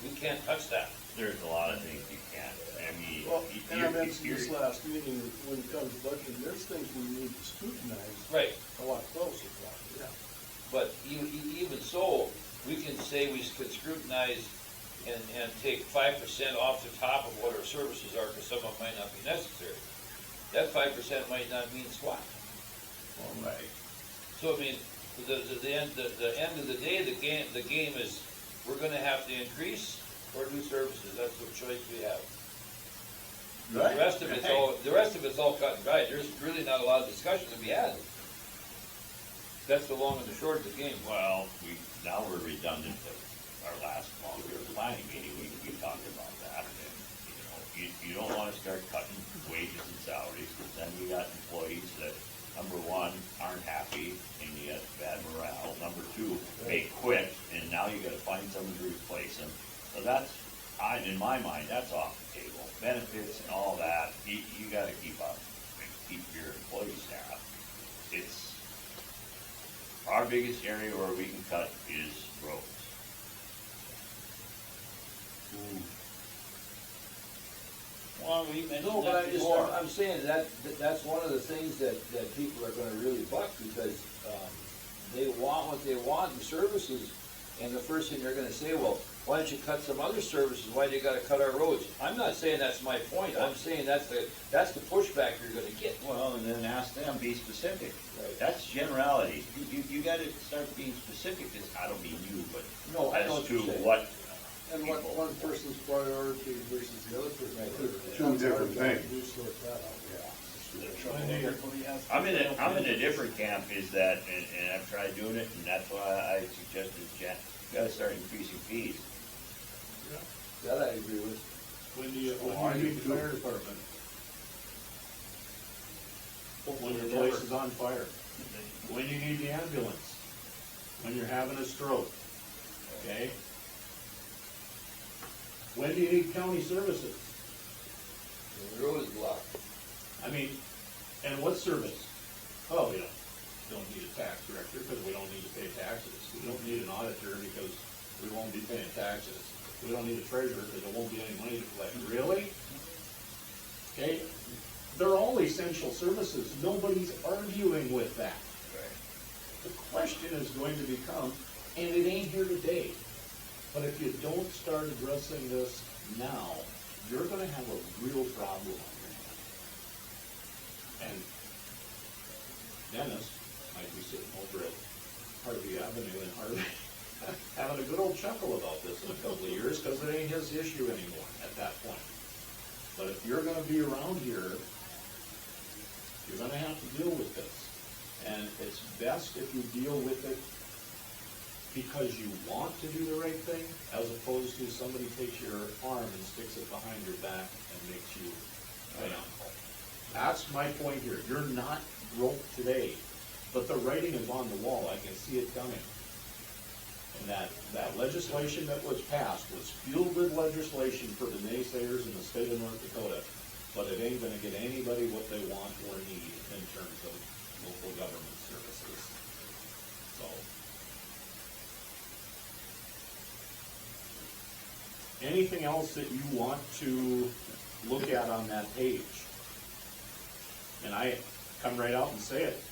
We can't touch that. There's a lot of things you can't, I mean, Well, and I mentioned you're- this last meeting, when it comes to budgeting, there's things we need to scrutinize Right, a lot closer. Yeah. but even so, we can say we could scrutinize and take 5% off the top of what our services are, because some of them might not be necessary. That 5% might not mean squat. All right. So, I mean, the end of the day, the game is, we're gonna have to increase or do services, that's the choice we have. Right. The rest of it's all cut and dried, there's really not a lot of discussion to be had. That's the long and the short of the game. Well, now we're redundant to our last long-term planning meeting, we talked about that, and, you don't wanna start cutting wages and salaries, because then you got employees that, number one, aren't happy, and you got bad morale, number two, they quit, and now you gotta find someone to replace them, so that's, in my mind, that's off the table. Benefits and all that, you gotta keep up, and keep your employee staff. It's, our biggest area where we can cut is roads. Well, we mentioned that before. I'm saying that's one of the things that people are gonna really buck, because, they want what they want in services, and the first thing they're gonna say, well, why don't you cut some other services, why do you gotta cut our roads? I'm not saying that's my point, I'm saying that's the pushback you're gonna get. Well, and then ask them, be specific. Right. That's generalities. You gotta start being specific, I don't mean you, but No, I know as what to you're saying. what. And what one person's priority versus the other person's. Two different things. We sort that out, yeah. I'm in a different camp, is that, and I've tried doing it, and that's why I suggested, Jen, you gotta start increasing fees. That I agree with. When do you need the fire department? When your place is on fire. When you need the ambulance. When you're having a stroke. Okay? When do you need county services? When the road is blocked. I mean, and what service? Oh, we don't need a tax director because we don't need to pay taxes. We don't need an auditor because we won't be paying taxes. We don't need a treasurer because there won't be any money to collect. Really? Okay? They're all essential services. Nobody's arguing with that. The question is going to become, and it ain't here today, but if you don't start addressing this now, you're gonna have a real problem on your hands. And Dennis might be sitting over at Harvey Avenue in Harvey, having a good old chuckle about this in a couple of years, because it ain't his issue anymore at that point. But if you're gonna be around here, you're gonna have to deal with this. And it's best if you deal with it because you want to do the right thing, as opposed to somebody takes your arm and sticks it behind your back and makes you pay uncle. That's my point here. You're not broke today, but the writing is on the wall. I can see it coming. And that legislation that was passed was feel-good legislation for the naysayers in the state of North Dakota, but it ain't gonna get anybody what they want or need in terms of local government services. So. Anything else that you want to look at on that page? And I come right out and say it.